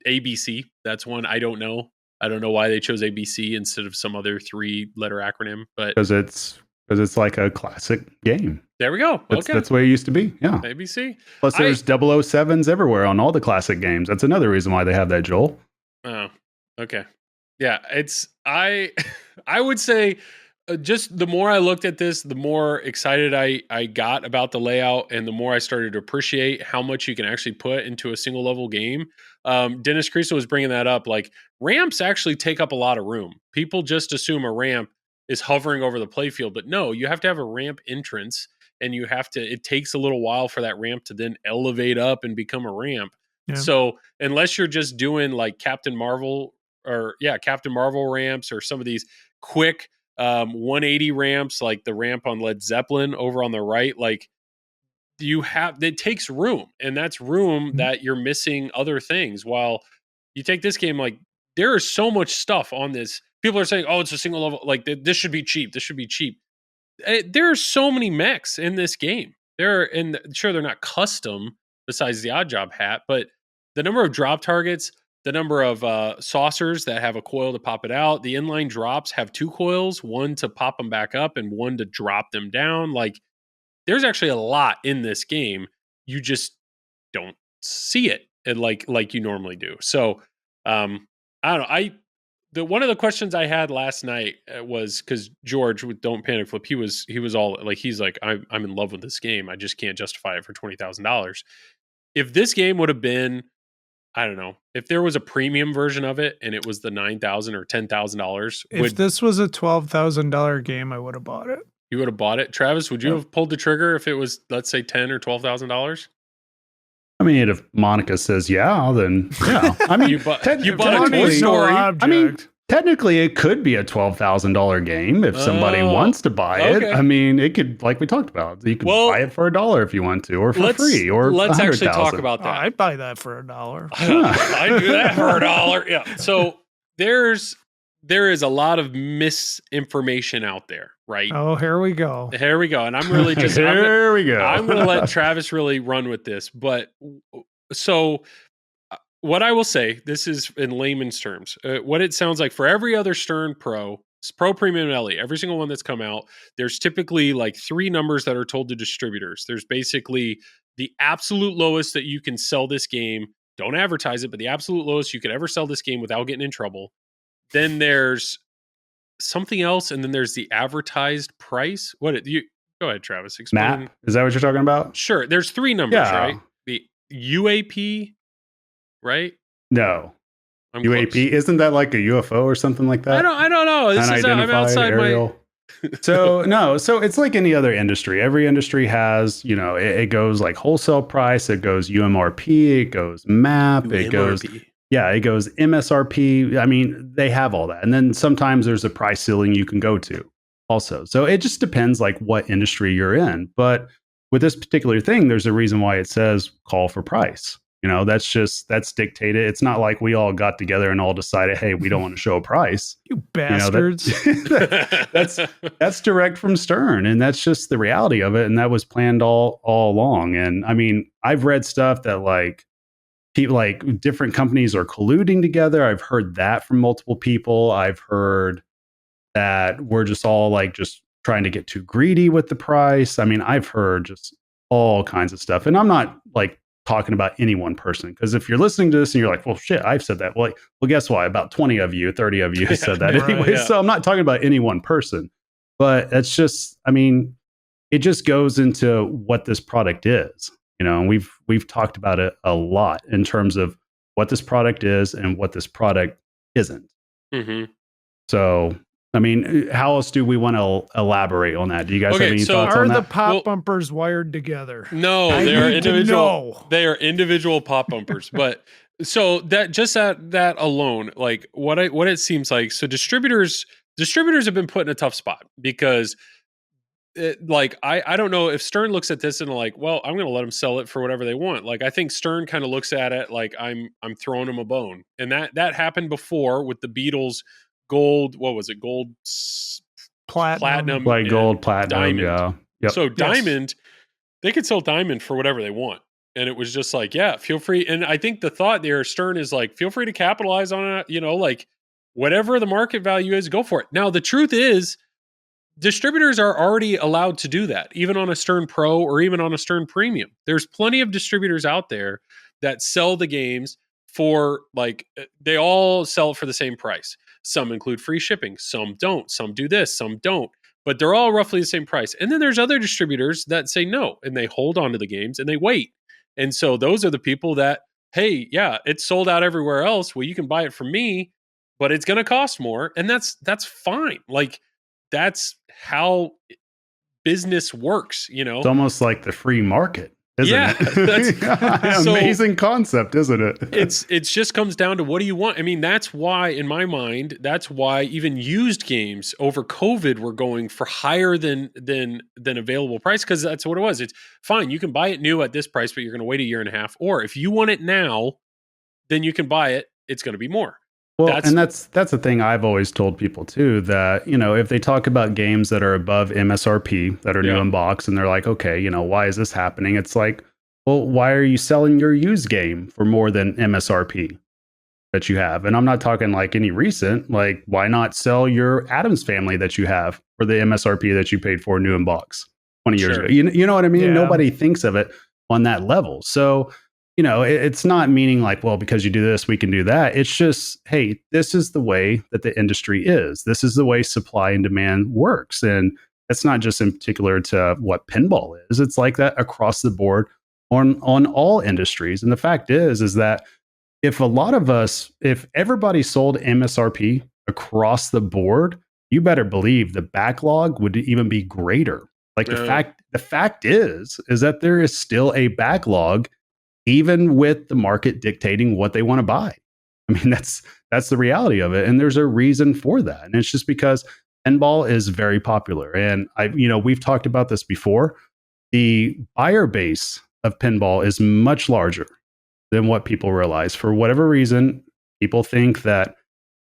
ABC, that's one I don't know. I don't know why they chose ABC instead of some other 3-letter acronym, but because it's like a classic game. There we go. That's the way it used to be. Yeah. ABC. Plus, there's 007s everywhere on all the classic games. That's another reason why they have that, Joel. Oh, okay. Yeah, I would say just the more I looked at this, the more excited I got about the layout, and the more I started to appreciate how much you can actually put into a single level game. Dennis Creaso was bringing that up. Like, ramps actually take up a lot of room. People just assume a ramp is hovering over the playfield, but no, you have to have a ramp entrance, and it takes a little while for that ramp to then elevate up and become a ramp. Yeah. So unless you're just doing like Captain Marvel ramps, or some of these quick 180 ramps, like the ramp on Led Zeppelin over on the right, like it takes room, and that's room that you're missing other things. While you take this game, like, there is so much stuff on this. People are saying, oh, it's a single level, like this should be cheap. This should be cheap. There are so many mechs in this game. Sure, they're not custom besides the Odd Job hat, but the number of drop targets, the number of saucers that have a coil to pop it out, the inline drops have 2 coils, one to pop them back up and one to drop them down. Like, there's actually a lot in this game. You just don't see it like you normally do. So I don't know. One of the questions I had last night was, because George with Don't Panic Flip, he was all like, he's like, I'm in love with this game. I just can't justify it for $20,000. If this game would have been, I don't know, if there was a premium version of it and it was the $9,000 or $10,000. If this was a $12,000 game, I would have bought it. You would have bought it, Travis? Would you have pulled the trigger if it was, let's say, $10,000 or $12,000? I mean, if Monica says yeah, then yeah. I mean, you bought a Toy Story. I mean, technically, it could be a $12,000 game if somebody wants to buy it. I mean, it could, like we talked about, you could buy it for $1 if you want to, or for free, or let's actually talk about that. I'd buy that for $1. I'd do that for $1. Yeah. So there is a lot of misinformation out there, right? Oh, here we go. And I'm really just I'm going to let Travis really run with this. But so what I will say, this is in layman's terms, what it sounds like for every other Stern Pro Premium LE, every single one that's come out, there's typically like 3 numbers that are told to distributors. There's basically the absolute lowest that you can sell this game. Don't advertise it, but the absolute lowest you could ever sell this game without getting in trouble. Then there's something else, and then there's the advertised price. Go ahead, Travis. Explain. Matt, is that what you're talking about? Sure. There's 3 numbers, right? The UAP, right? No. UAP, close. Isn't that like a UFO or something like that? I don't know. I'm outside aerial. So it's like any other industry. Every industry has, it goes like wholesale price, it goes UMRP, it goes MAP, it goes MSRP. I mean, they have all that. And then sometimes there's a price ceiling you can go to also. So it just depends like what industry you're in. But with this particular thing, there's a reason why it says call for price. That's dictated. It's not like we all got together and all decided, hey, we don't want to show a price. You bastards. That's direct from Stern, and that's just the reality of it. And that was planned all along. And I mean, I've read stuff that like different companies are colluding together. I've heard that from multiple people. I've heard that we're just all like just trying to get too greedy with the price. I mean, I've heard just all kinds of stuff. And I'm not like talking about any one person, because if you're listening to this and you're like, well, shit, I've said that. Well, guess what? About 20 of you, 30 of you said that anyway. Yeah. So I'm not talking about any one person, but it's just, I mean, it just goes into what this product is, and we've talked about it a lot in terms of what this product is and what this product isn't. Mm-hmm. So I mean, how else do we want to elaborate on that? Do you guys have any thoughts on Are that? the pop bumpers wired together? No, they are individual. They are individual pop bumpers. But so that alone, like what it seems like. So distributors have been put in a tough spot because I don't know if Stern looks at this and like, well, I'm going to let them sell it for whatever they want. Like, I think Stern kind of looks at it like I'm throwing them a bone, and that happened before with the Beatles gold. What was it? Gold, platinum, like gold, platinum, diamond. Yeah. Yep. So diamond, they could sell diamond for whatever they want, and it was just like, yeah, feel free. And I think the thought there, Stern is like, feel free to capitalize on it. Like whatever the market value is, go for it. Now the truth is, distributors are already allowed to do that, even on a Stern Pro or even on a Stern Premium. There's plenty of distributors out there that sell the games for they all sell it for the same price. Some include free shipping, some don't, some do this, some don't, but they're all roughly the same price. And then there's other distributors that say no, and they hold on to the games and they wait. And so those are the people that, hey, yeah, it's sold out everywhere else. Well, you can buy it from me, but it's going to cost more. And that's fine. Like, that's how business works, It's almost like the free market, isn't it? That's amazing concept, isn't it? It just comes down to what do you want? I mean, that's why, in my mind, that's why even used games over COVID were going for higher than available price, because that's what it was. It's fine, you can buy it new at this price, but you're going to wait a year and a half. Or if you want it now, then you can buy it. It's going to be more. Well, that's the thing I've always told people too, that, if they talk about games that are above MSRP, that are new in box, and they're like, okay, why is this happening? It's like, well, why are you selling your used game for more than MSRP that you have? And I'm not talking like any recent, like, why not sell your Addams Family that you have for the MSRP that you paid for new in box 20 years ago? You know what I mean? Yeah. Nobody thinks of it on that level. So, it's not meaning like, well, because you do this, we can do that. It's just, hey, this is the way that the industry is. This is the way supply and demand works. And it's not just in particular to what pinball is. It's like that across the board on all industries. And the fact is that if everybody sold MSRP across the board, you better believe the backlog would even be greater. Like the fact is that there is still a backlog, even with the market dictating what they want to buy. I mean, that's the reality of it. And there's a reason for that. And it's just because pinball is very popular. And we've talked about this before. The buyer base of pinball is much larger than what people realize. For whatever reason, people think that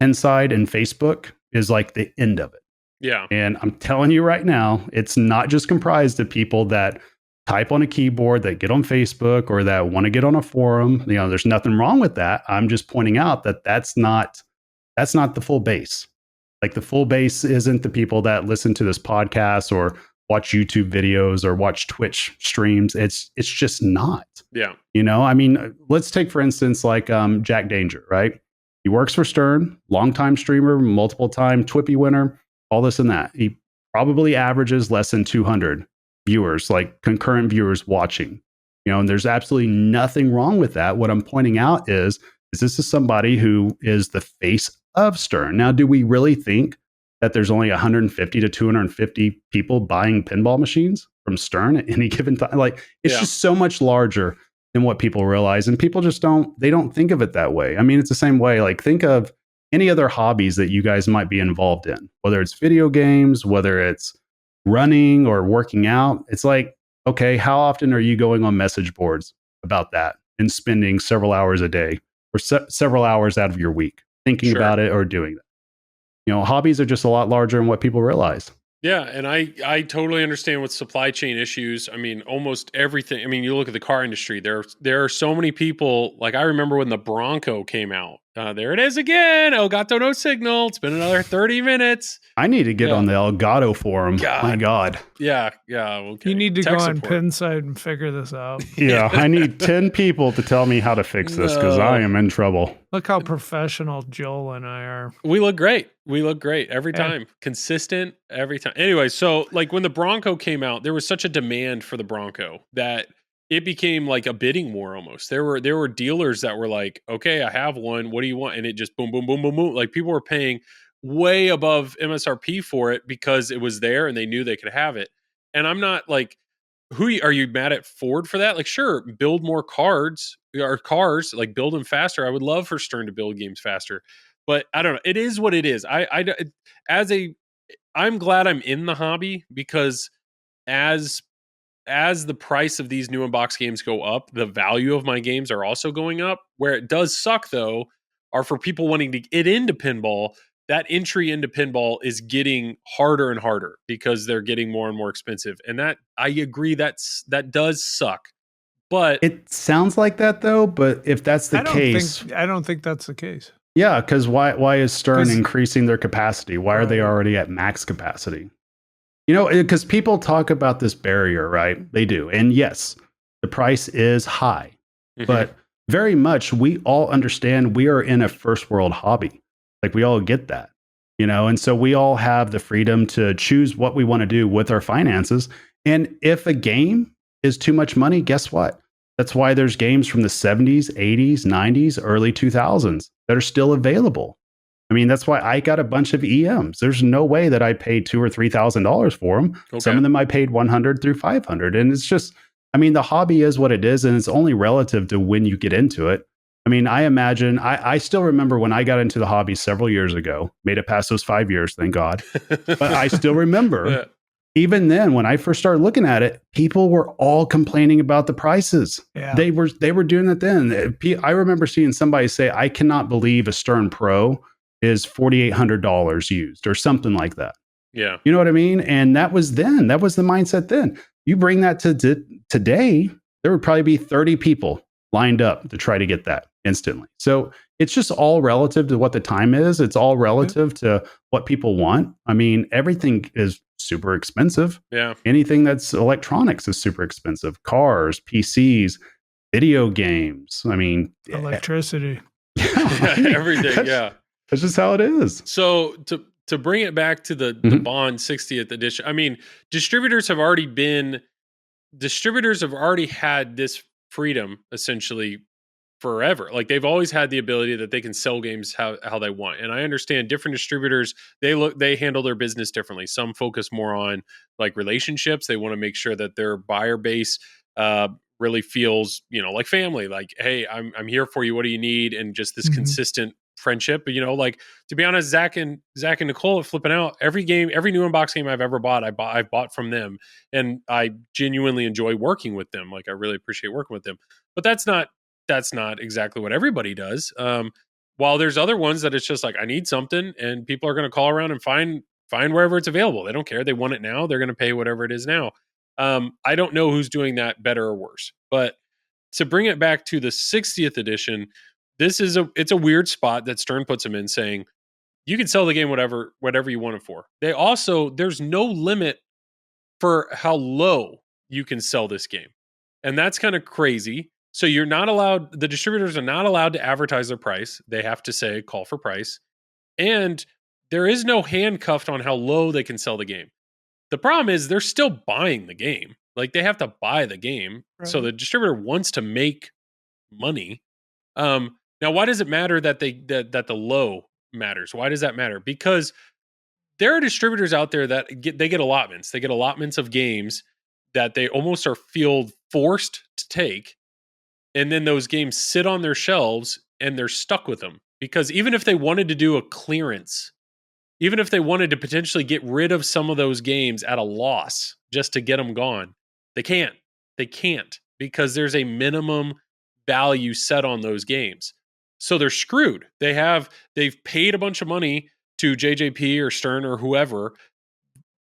Pinside and Facebook is like the end of it. Yeah. And I'm telling you right now, it's not just comprised of people that type on a keyboard, that get on Facebook, or that want to get on a forum. There's nothing wrong with that. I'm just pointing out that that's not the full base. Like, the full base isn't the people that listen to this podcast or watch YouTube videos or watch Twitch streams. It's just not. Yeah. I mean, let's take, for instance, like Jack Danger, right? He works for Stern, longtime streamer, multiple time TWIPY winner, all this and that. He probably averages less than 200 viewers, like concurrent viewers watching, and there's absolutely nothing wrong with that. What I'm pointing out is this is somebody who is the face of Stern. Now, do we really think that there's only 150 to 250 people buying pinball machines from Stern at any given time? Like, it's just so much larger than what people realize, and people just don't think of it that way. I mean, it's the same way, like, think of any other hobbies that you guys might be involved in, whether it's video games, whether it's running or working out. It's like, okay, how often are you going on message boards about that and spending several hours a day or several hours out of your week thinking about it or doing that? Hobbies are just a lot larger than what people realize. Yeah, and I totally understand with supply chain issues. I mean, almost everything. I mean, you look at the car industry. There are so many people. Like, I remember when the Bronco came out. There it is again. Elgato no signal. It's been another 30 minutes. I need to get on the Elgato forum. My God. Yeah. Okay. You need to go on Pinside and figure this out. Yeah, I need 10 people to tell me how to fix this, because I am in trouble. Look how professional Joel and I are. We look great every time. Consistent every time. Anyway, so like when the Bronco came out, there was such a demand for the Bronco that it became like a bidding war almost. There were dealers that were like, okay, I have one. What do you want? And it just boom, boom, boom, boom, boom. Like, people were paying way above MSRP for it because it was there and they knew they could have it. And I'm not like, are you mad at Ford for that? Like, sure, build more cars, like build them faster. I would love for Stern to build games faster, but I don't know. It is what it is. I'm glad I'm in the hobby because as the price of these new in-box games go up, the value of my games are also going up. Where it does suck, though, are for people wanting to get into pinball. That entry into pinball is getting harder and harder because they're getting more and more expensive. And that, I agree, that does suck. But it sounds like that, though. But if that's the case, I don't think that's the case. Yeah, because why is Stern increasing their capacity? Why are they already at max capacity? You know, because people talk about this barrier, right? They do. And yes, the price is high, but very much we all understand we are in a first world hobby. Like we all get that, you know, and so we all have the freedom to choose what we want to do with our finances. And if a game is too much money, guess what? That's why there's games from the 70s, 80s, 90s, early 2000s that are still available. I mean, that's why I got a bunch of EMs. There's no way that I paid $2,000 or $3,000 for them. Okay. Some of them I paid $100 through $500, and it's just, I mean, the hobby is what it is, and it's only relative to when you get into it. I mean, I imagine, I still remember when I got into the hobby several years ago. Made it past those 5 years, thank God. But I still remember, even then, when I first started looking at it, people were all complaining about the prices. Yeah. They were doing it then. I remember seeing somebody say, "I cannot believe a Stern Pro is $4,800 used," or something like that. Yeah. You know what I mean? And that was then. That was the mindset then. You bring that to today, there would probably be 30 people lined up to try to get that instantly. So it's just all relative to what the time is. It's all relative to what people want. I mean, everything is super expensive. Yeah. Anything that's electronics is super expensive. Cars, PCs, video games. I mean, electricity. Everything. Yeah. That's just how it is. So to bring it back to the Bond 60th edition, I mean, distributors have already had this freedom essentially forever. Like they've always had the ability that they can sell games how they want. And I understand different distributors, they handle their business differently. Some focus more on like relationships. They want to make sure that their buyer base really feels, you know, like family, like, hey, I'm here for you. What do you need? And just this consistent friendship. But, you know, like, to be honest, Zach and Nicole are flipping out. Every new in-box game I've ever bought, I've bought from them, and I genuinely enjoy working with them. Like, I really appreciate working with them. But that's not exactly what everybody does. While there's other ones that it's just like, I need something, and people are going to call around and find wherever it's available. They don't care. They want it now. They're going to pay whatever it is now. I don't know who's doing that better or worse. But to bring it back to the 60th edition, it's a weird spot that Stern puts them in, saying you can sell the game whatever you want it for. There's no limit for how low you can sell this game. And that's kind of crazy. So the distributors are not allowed to advertise their price. They have to say call for price. And there is no handcuffed on how low they can sell the game. The problem is they're still buying the game. Like, they have to buy the game. Right. So the distributor wants to make money. Now, why does it matter that the low matters? Why does that matter? Because there are distributors out there that get allotments. They get allotments of games that they almost feel forced to take. And then those games sit on their shelves and they're stuck with them. Because even if they wanted to do a clearance, even if they wanted to potentially get rid of some of those games at a loss just to get them gone, they can't. They can't, because there's a minimum value set on those games. So they're screwed. They've paid a bunch of money to JJP or Stern or whoever.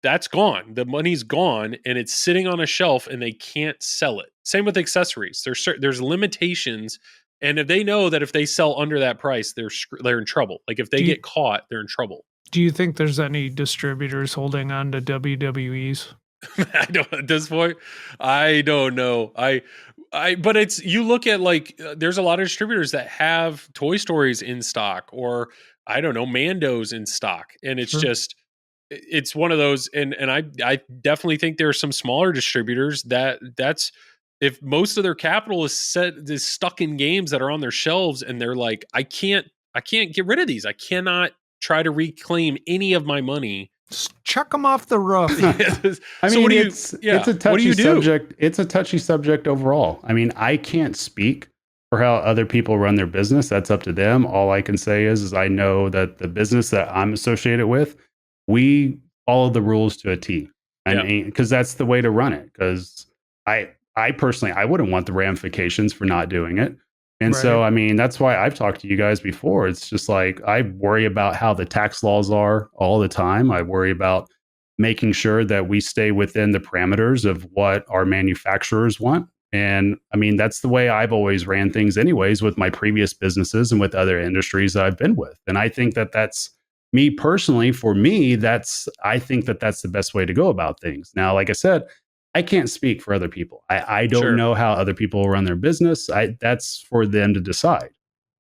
That's gone. The money's gone, and it's sitting on a shelf, and they can't sell it. Same with accessories. There's limitations, and if they know that if they sell under that price, they're in trouble. Like, if they get caught, they're in trouble. Do you think there's any distributors holding on to WWEs? I don't, at this point, I don't know. But it's, you look at, like, there's a lot of distributors that have Toy Stories in stock, or I don't know, Mandos in stock. And it's just, it's one of those. And I definitely think there are some smaller distributors that's, if most of their capital is stuck in games that are on their shelves, and they're like, I can't get rid of these. I cannot try to reclaim any of my money. Just chuck them off the roof. I mean, it's a touchy do? subject. It's a touchy subject overall. I mean, I can't speak for how other people run their business. That's up to them. All I can say is I know that the business that I'm associated with, we follow the rules to a T. And because that's the way to run it. Because I personally, I wouldn't want the ramifications for not doing it. And so, I mean, that's why I've talked to you guys before. It's just like, I worry about how the tax laws are all the time. I worry about making sure that we stay within the parameters of what our manufacturers want. And I mean, that's the way I've always ran things anyways with my previous businesses and with other industries that I've been with. And I think that that's me personally, for me, I think that that's the best way to go about things. Now, like I said, I can't speak for other people. I don't know how other people run their business. That's for them to decide,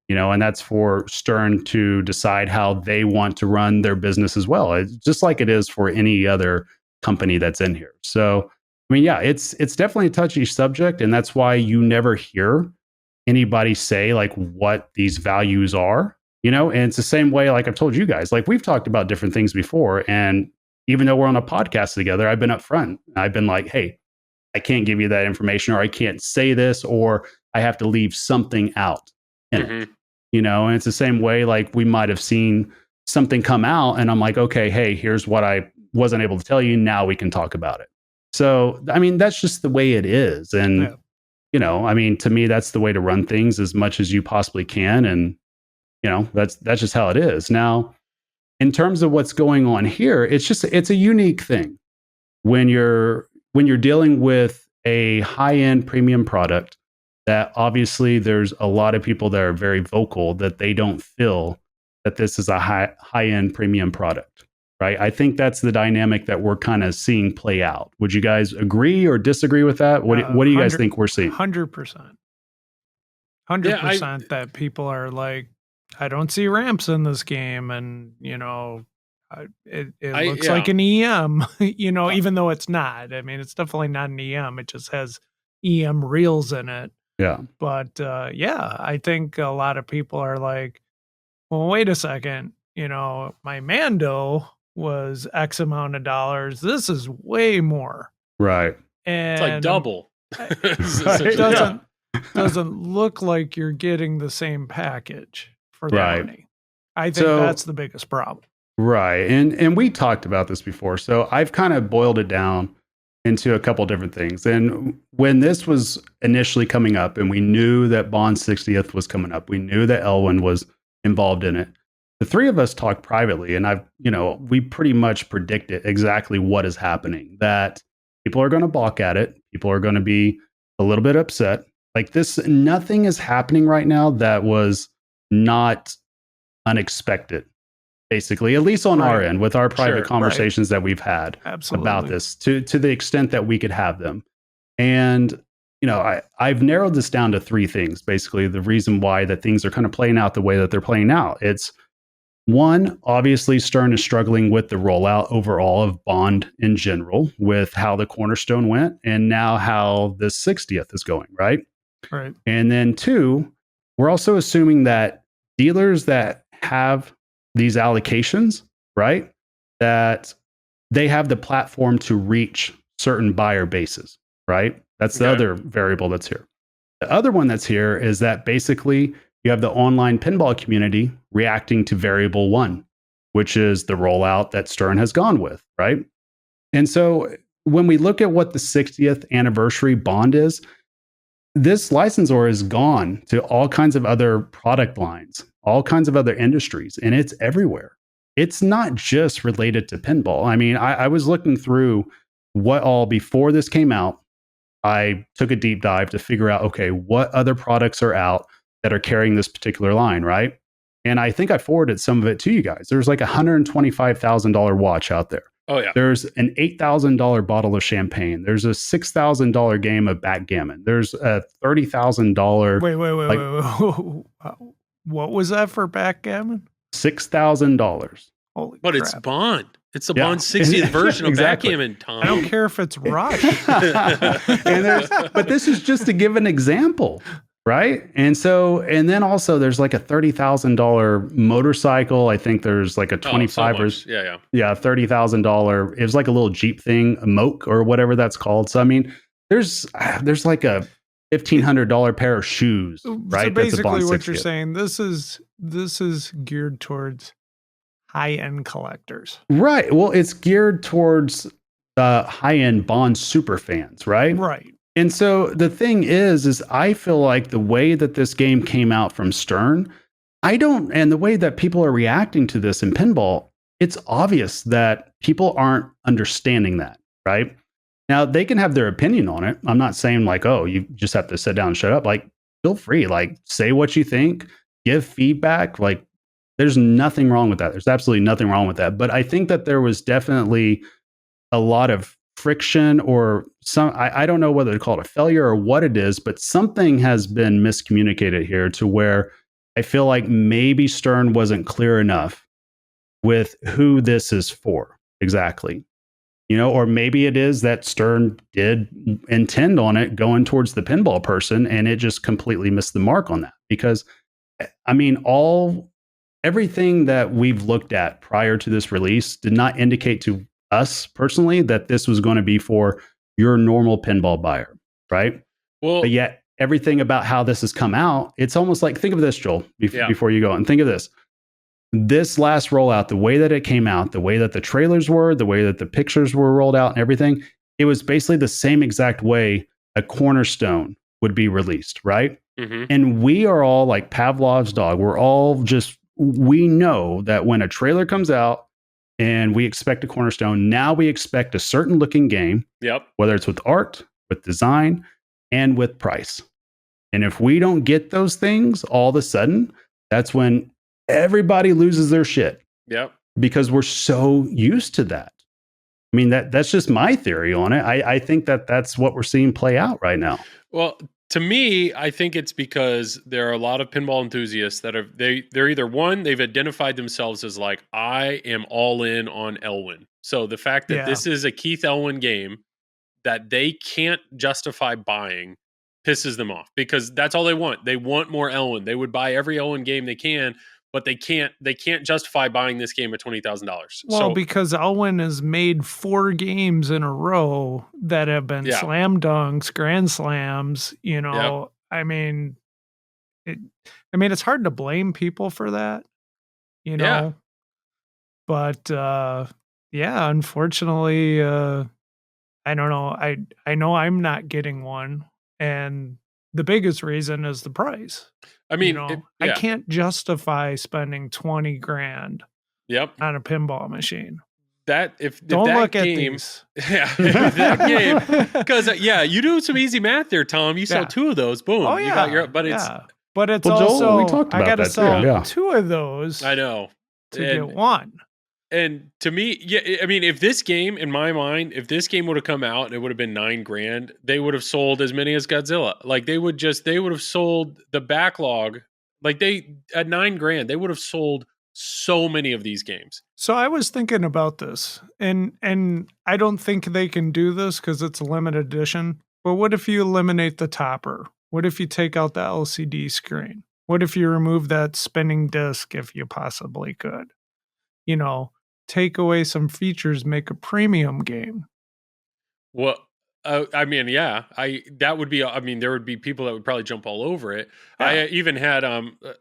and that's for Stern to decide how they want to run their business as well. It's just like it is for any other company that's in here. So, I mean, yeah, it's definitely a touchy subject, and that's why you never hear anybody say like what these values are, and it's the same way, like I've told you guys, like we've talked about different things before, and even though we're on a podcast together, I've been upfront. I've been like, hey, I can't give you that information, or I can't say this, or I have to leave something out in it. And it's the same way, like we might have seen something come out and I'm like, okay, hey, here's what I wasn't able to tell you. Now we can talk about it. So, I mean, that's just the way it is. And, I mean, to me, that's the way to run things as much as you possibly can. And, that's just how it is. Now, in terms of what's going on here, it's a unique thing when you're dealing with a high-end premium product that obviously there's a lot of people that are very vocal that they don't feel that this is a high-end premium product, right? I think that's the dynamic that we're kind of seeing play out. Would you guys agree or disagree with that? What do you guys think we're seeing? 100%. 100% that people are like, I don't see ramps in this game, and it looks like an EM, even though it's not. I mean, it's definitely not an EM. It just has EM reels in it. Yeah. But I think a lot of people are like, well, wait a second. My Mando was X amount of dollars. This is way more. Right. It's And like double. It doesn't look like you're getting the same package for that money. I think that's the biggest problem. Right. And we talked about this before. So I've kind of boiled it down into a couple different things. And when this was initially coming up and we knew that Bond's 60th was coming up, we knew that Elwin was involved in it. The three of us talked privately, and we pretty much predicted exactly what is happening, that people are going to balk at it. People are going to be a little bit upset. Like this, nothing is happening right now that was not unexpected, basically, at least on our end with our private conversations that we've had about this to the extent that we could have them. And, I've narrowed this down to three things, basically the reason why that things are kind of playing out the way that they're playing out. It's one, obviously Stern is struggling with the rollout overall of Bond in general with how the Cornerstone went and now how the 60th is going, right? Right. And then two, we're also assuming that dealers that have these allocations, right, that they have the platform to reach certain buyer bases, right? That's the other variable that's here. The other one that's here is that basically you have the online pinball community reacting to variable one, which is the rollout that Stern has gone with, right? And so when we look at what the 60th anniversary Bond is, this licensor is gone to all kinds of other product lines, all kinds of other industries, and it's everywhere. It's not just related to pinball. I mean, I was looking through what all before this came out. I took a deep dive to figure out, okay, what other products are out that are carrying this particular line, right? And I think I forwarded some of it to you guys. There's like a $125,000 watch out there. Oh, yeah. There's an $8,000 bottle of champagne. There's a $6,000 game of backgammon. There's a $30,000. Wait. What was that for backgammon? $6,000. Holy but crap. It's Bond. It's the Bond 60th version of backgammon, Tom. I don't care if it's Rush. But this is just to give an example, Right. And then also there's like a $30,000 motorcycle. I think there's like a 25 or $30,000. It was like a little Jeep thing, a Moke or whatever that's called. So I mean, there's like a $1,500 pair of shoes, right? So basically what you're saying, this is geared towards high-end collectors. Right. Well, it's geared towards high-end Bond super fans, right? Right. And so the thing is I feel like the way that this game came out from Stern, and the way that people are reacting to this in pinball, it's obvious that people aren't understanding that, right? Now, they can have their opinion on it. I'm not saying like, oh, you just have to sit down and shut up. Like, feel free, like, say what you think, give feedback. Like, there's nothing wrong with that. There's absolutely nothing wrong with that. But I think that there was definitely a lot of friction or I don't know whether to call it a failure or what it is, but something has been miscommunicated here to where I feel like maybe Stern wasn't clear enough with who this is for exactly. Or maybe it is that Stern did intend on it going towards the pinball person and it just completely missed the mark on that. Because I mean, everything that we've looked at prior to this release did not indicate to us personally that this was going to be for your normal pinball buyer, right? Well, but yet everything about how this has come out, it's almost like, think of this, Joel, before you go and think of this. This last rollout, the way that it came out, the way that the trailers were, the way that the pictures were rolled out and everything, it was basically the same exact way a Cornerstone would be released, right? Mm-hmm. And we are all like Pavlov's dog. We know that when a trailer comes out, and we expect a Cornerstone. Now we expect a certain looking game, whether it's with art, with design, and with price. And if we don't get those things, all of a sudden, that's when everybody loses their shit. Yep. Because we're so used to that. I mean, that's just my theory on it. I think that's what we're seeing play out right now. Well, to me, I think it's because there are a lot of pinball enthusiasts that they're either one, they've identified themselves as like, I am all in on Elwin. So the fact that this is a Keith Elwin game that they can't justify buying pisses them off because that's all they want. They want more Elwin. They would buy every Elwin game they can, but they can't justify buying this game at $20,000. Well, because Elwin has made 4 games in a row that have been slam dunks, grand slams, I mean, it's hard to blame people for that, but, unfortunately, I don't know. I know I'm not getting one. And the biggest reason is the price. I mean, I can't justify spending $20,000 on a pinball machine. Don't look at these. Yeah, that game. Because you do some easy math there, Tom. You sell 2 of those, boom. Oh yeah, you got but it's also Joel, we talked about I got to that sell too, 2 of those. I know to get one. And to me, I mean, if this game, in my mind, if this game would have come out and it would have been $9,000, they would have sold as many as Godzilla. Like they would have sold the backlog. Like at $9,000, they would have sold so many of these games. So I was thinking about this, and I don't think they can do this because it's a limited edition. But what if you eliminate the topper? What if you take out the LCD screen? What if you remove that spinning disc if you possibly could? Take away some features, make a premium game. Well, I mean, that would be, there would be people that would probably jump all over it. Yeah. I even had,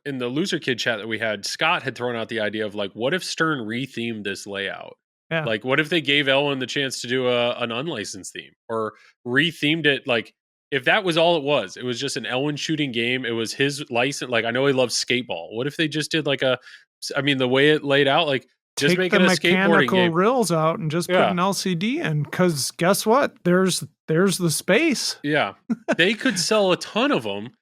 in the Loser Kid chat that we had, Scott had thrown out the idea of like, what if Stern rethemed this layout? Yeah. Like, what if they gave Elwin the chance to do an unlicensed theme or rethemed it? Like, if that was all it was just an Elwin shooting game. It was his license. Like, I know he loves skateball. What if they just did like the way it laid out, like, just take the mechanical reels out and just put an LCD in, because guess what? There's the space. Yeah, they could sell a ton of them,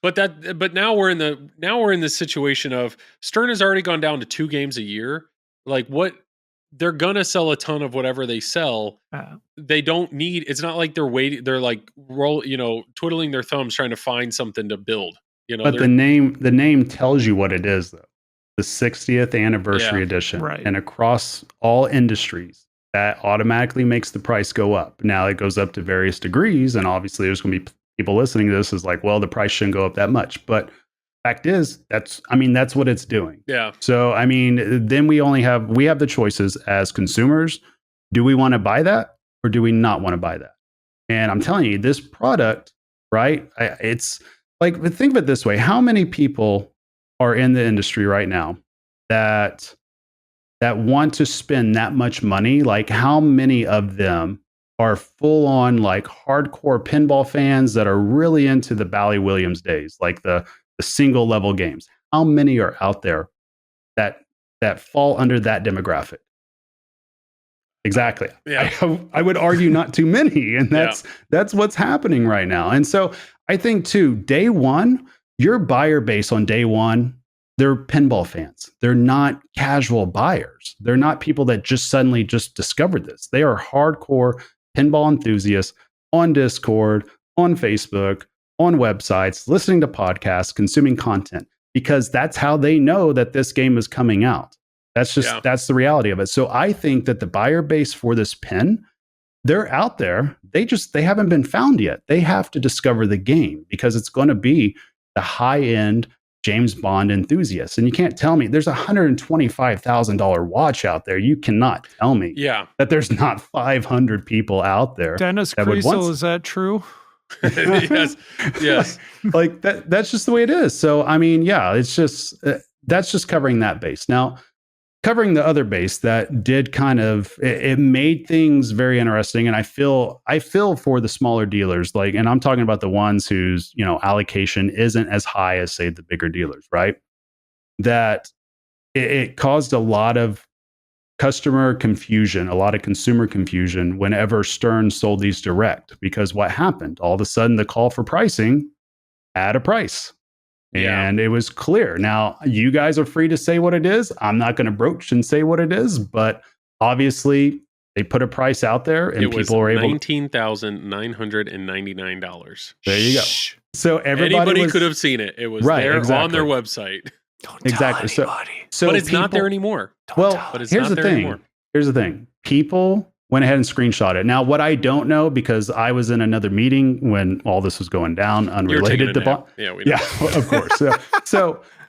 but now we're in the situation of Stern has already gone down to 2 games a year. Like they're gonna sell a ton of whatever they sell. They don't need. It's not like they're waiting. They're like twiddling their thumbs trying to find something to build. But the name tells you what it is, though. The 60th anniversary edition. Right. And across all industries, that automatically makes the price go up. Now it goes up to various degrees, and obviously there's going to be people listening to this is like, well, the price shouldn't go up that much. But fact is, that's what it's doing. Yeah. So, then we have the choices as consumers. Do we want to buy that or do we not want to buy that? And I'm telling you, this product, right? It's like, think of it this way. How many people are in the industry right now that want to spend that much money? Like, how many of them are full on like hardcore pinball fans that are really into the Bally Williams days, like the single level games? How many are out there that fall under that demographic? Exactly. Yeah. I would argue not too many. And that's what's happening right now. And so I think too, day one, your buyer base on day one, they're pinball fans. They're not casual buyers. They're not people that just suddenly just discovered this. They are hardcore pinball enthusiasts on Discord, on Facebook, on websites, listening to podcasts, consuming content, because that's how they know that this game is coming out. That's the reality of it. So I think that the buyer base for this pin, they're out there. They haven't been found yet. They have to discover the game because it's going to be the high end James Bond enthusiasts. And you can't tell me there's a $125,000 watch out there. You cannot tell me that there's not 500 people out there. Dennis Creasel, is that true? yes. Like that's just the way it is. So, it's just, that's just covering that base. Now, covering the other base that did kind of, it made things very interesting. And I feel for the smaller dealers, like, and I'm talking about the ones whose, allocation isn't as high as, say, the bigger dealers, right? That it caused a lot of customer confusion, a lot of consumer confusion whenever Stern sold these direct, because what happened? All of a sudden, the call for pricing had a price. And it was clear. Now, you guys are free to say what it is. I'm not going to broach and say what it is, but obviously they put a price out there and people were able $19,999. There you go. So anybody could have seen it. It was there on their website. Don't tell anybody. So but it's not there anymore. Here's the thing. People went ahead and screenshot it. Now, what I don't know, because I was in another meeting when all this was going down, unrelated to Bond. Yeah, we know. Yeah, of course.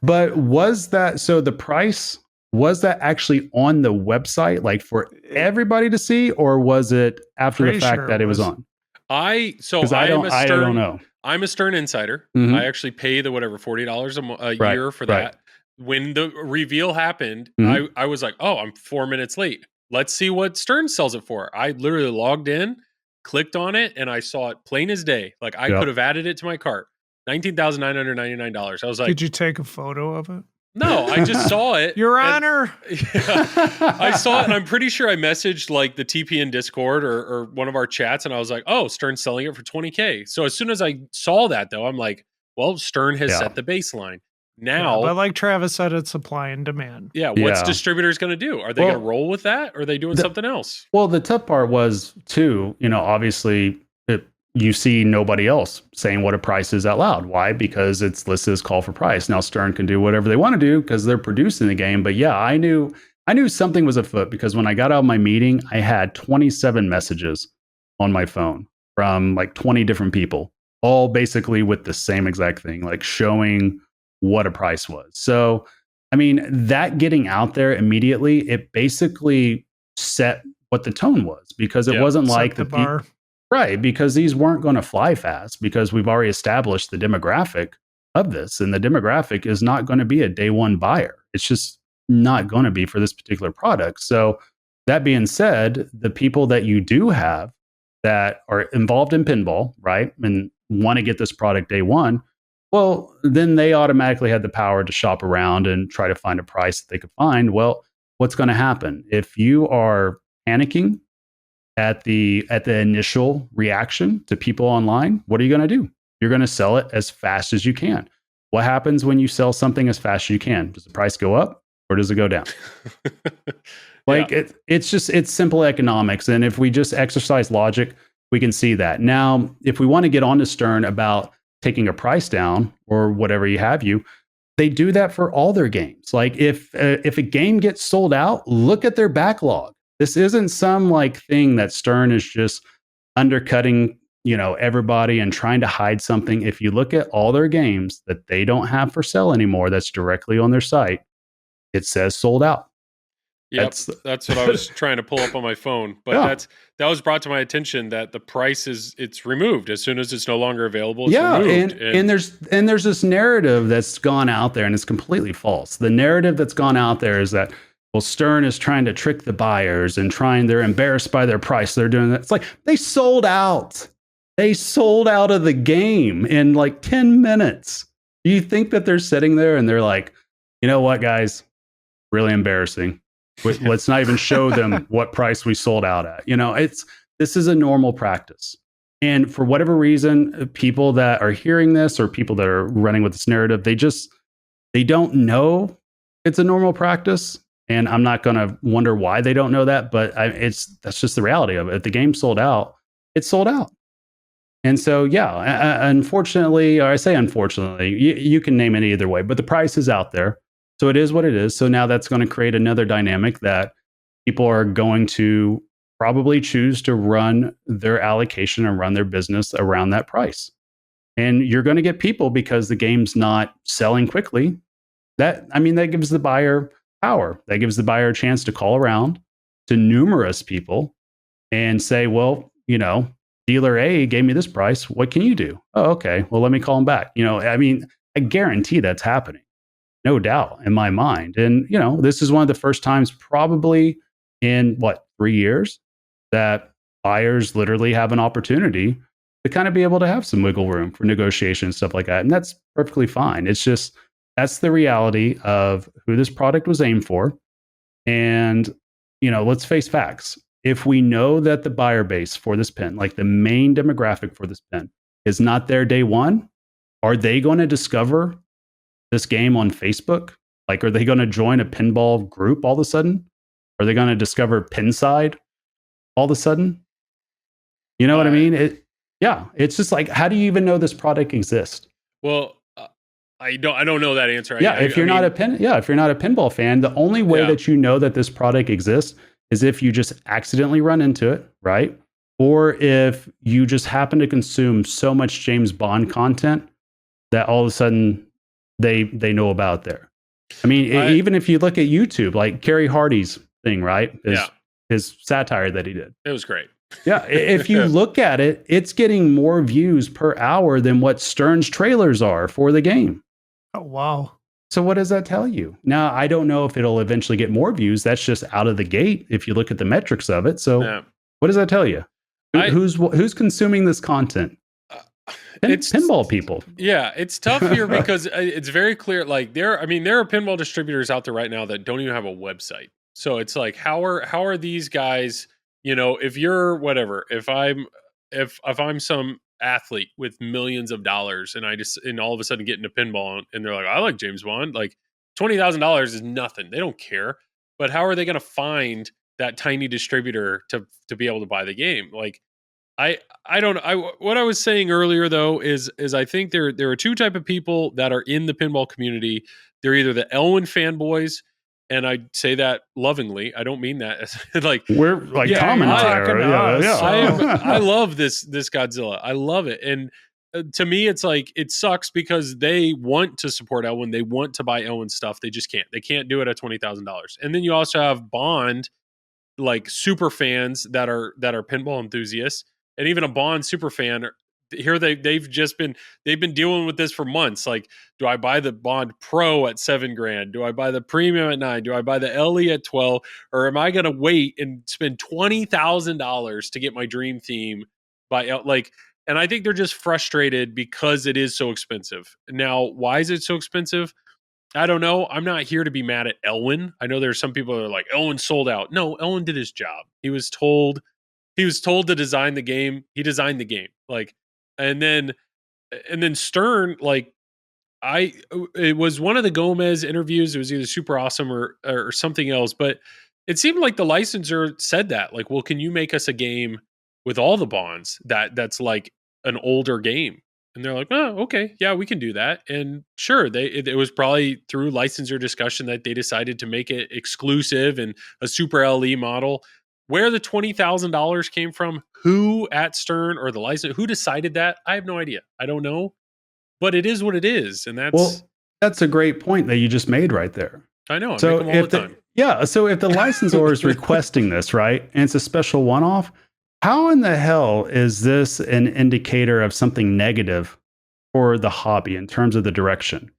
But was that, so the price, was that actually on the website, like for everybody to see, or was it after the fact that it was on? I don't know. I'm a Stern insider. Mm-hmm. I actually pay the $40 a year for that. Right. When the reveal happened, I was like, oh, I'm 4 minutes late. Let's see what Stern sells it for. I literally logged in, clicked on it, and I saw it plain as day. Like I could have added it to my cart. $19,999. I was like, did you take a photo of it? No, I just saw it. Your Honor. I saw it, and I'm pretty sure I messaged like the TP in Discord or one of our chats, and I was like, oh, Stern's selling it for $20K. So as soon as I saw that, though, I'm like, well, Stern has set the baseline. Now, but like Travis said, it's supply and demand. Yeah, what's distributors going to do? Are they going to roll with that, or are they doing something else? Well, the tough part was too, obviously you see nobody else saying what a price is out loud. Why? Because it's listed as call for price. Now Stern can do whatever they want to do because they're producing the game. But yeah, I knew something was afoot because when I got out of my meeting, I had 27 messages on my phone from like 20 different people, all basically with the same exact thing, like showing what a price was. So, that getting out there immediately, it basically set what the tone was, because it wasn't like the bar. Right, because these weren't going to fly fast, because we've already established the demographic of this, and the demographic is not going to be a day one buyer. It's just not going to be for this particular product. So that being said, the people that you do have that are involved in pinball, right, and want to get this product day one, well, then they automatically had the power to shop around and try to find a price that they could find. Well, what's going to happen if you are panicking at the initial reaction to people online? What are you going to do? You're going to sell it as fast as you can. What happens when you sell something as fast as you can? Does the price go up or does it go down? It's simple economics. And if we just exercise logic, we can see that. Now, if we want to get on to Stern about taking a price down or whatever they do that for all their games. Like if a game gets sold out, look at their backlog. This isn't some like thing that Stern is just undercutting, everybody and trying to hide something. If you look at all their games that they don't have for sale anymore, that's directly on their site, it says sold out. Yep, that's what I was trying to pull up on my phone. But that was brought to my attention that the price it's removed as soon as it's no longer available. It's removed. And there's this narrative that's gone out there, and it's completely false. The narrative that's gone out there is that, well, Stern is trying to trick the buyers and they're embarrassed by their price. They're doing that. It's like they sold out. They sold out of the game in like 10 minutes. Do you think that they're sitting there and they're like, you know what, guys, really embarrassing. Let's not even show them what price we sold out at. This is a normal practice. And for whatever reason, people that are hearing this or people that are running with this narrative, they don't know it's a normal practice. And I'm not going to wonder why they don't know that, but that's just the reality of it. If the game sold out, it's sold out. And so, unfortunately, or I say unfortunately, you can name it either way, but the price is out there. So it is what it is. So now that's going to create another dynamic that people are going to probably choose to run their allocation and run their business around that price. And you're going to get people, because the game's not selling quickly, that gives the buyer power. That gives the buyer a chance to call around to numerous people and say, well, dealer A gave me this price. What can you do? Oh, okay. Well, let me call him back. I guarantee that's happening. No doubt in my mind. And, this is one of the first times probably in 3 years that buyers literally have an opportunity to kind of be able to have some wiggle room for negotiation and stuff like that. And that's perfectly fine. It's just, that's the reality of who this product was aimed for. And, let's face facts. If we know that the buyer base for this pin, like the main demographic for this pin, is not there day one, are they going to discover this game on Facebook? Like, are they going to join a pinball group all of a sudden? Are they going to discover Pinside all of a sudden? You know what I mean? It's just like, how do you even know this product exists? Well, I don't know that answer. If you're not a pinball fan, the only way that you know that this product exists is if you just accidentally run into it, right? Or if you just happen to consume so much James Bond content that all of a sudden they know about there. Even if you look at YouTube, like Kerry Hardy's thing, right? His satire that he did. It was great. Yeah. If you look at it, it's getting more views per hour than what Stern's trailers are for the game. Oh, wow. So what does that tell you? Now, I don't know if it'll eventually get more views. That's just out of the gate if you look at the metrics of it. So what does that tell you? Who's consuming this content? It's pinball people. Yeah, it's tough here because it's very clear. Like there are pinball distributors out there right now that don't even have a website. So it's like, how are these guys? If you're whatever, if I'm some athlete with millions of dollars and all of a sudden get into pinball and they're like, I like James Bond, like $20,000 is nothing. They don't care. But how are they going to find that tiny distributor to be able to buy the game? Like, I don't know. What I was saying earlier though is I think there are two type of people that are in the pinball community. They're either the Elwin fanboys, and I say that lovingly. I don't mean that as like we're like commentary. I love this Godzilla. I love it, and to me, it's like it sucks because they want to support Elwin. They want to buy Elwin stuff. They just can't. They can't do it at $20,000. And then you also have Bond, like super fans that are pinball enthusiasts. And even a Bond super fan here, they've been dealing with this for months. Like, do I buy the Bond Pro at $7,000? Do I buy the Premium at $9,000? Do I buy the LE at $12,000? Or am I going to wait and spend $20,000 to get my dream theme? And I think they're just frustrated because it is so expensive. Now, why is it so expensive? I don't know. I'm not here to be mad at Elwin. I know there's some people that are like, Elwin sold out. No, Elwin did his job. He was told to design the game. He designed the game. And then Stern, it was one of the Gomez interviews. It was either super awesome or something else, but it seemed like the licensor said that, like, well, can you make us a game with all the Bonds that's like an older game? And they're like, oh, okay, yeah, we can do that. And sure, it was probably through licensor discussion that they decided to make it exclusive and a super LE model. Where the $20,000 came from, who at Stern or the license, who decided that? I have no idea. I don't know, but it is what it is, and that's a great point that you just made right there. I know. I make them all the time. So if the licensor is requesting this, right, and it's a special one-off, how in the hell is this an indicator of something negative for the hobby in terms of the direction?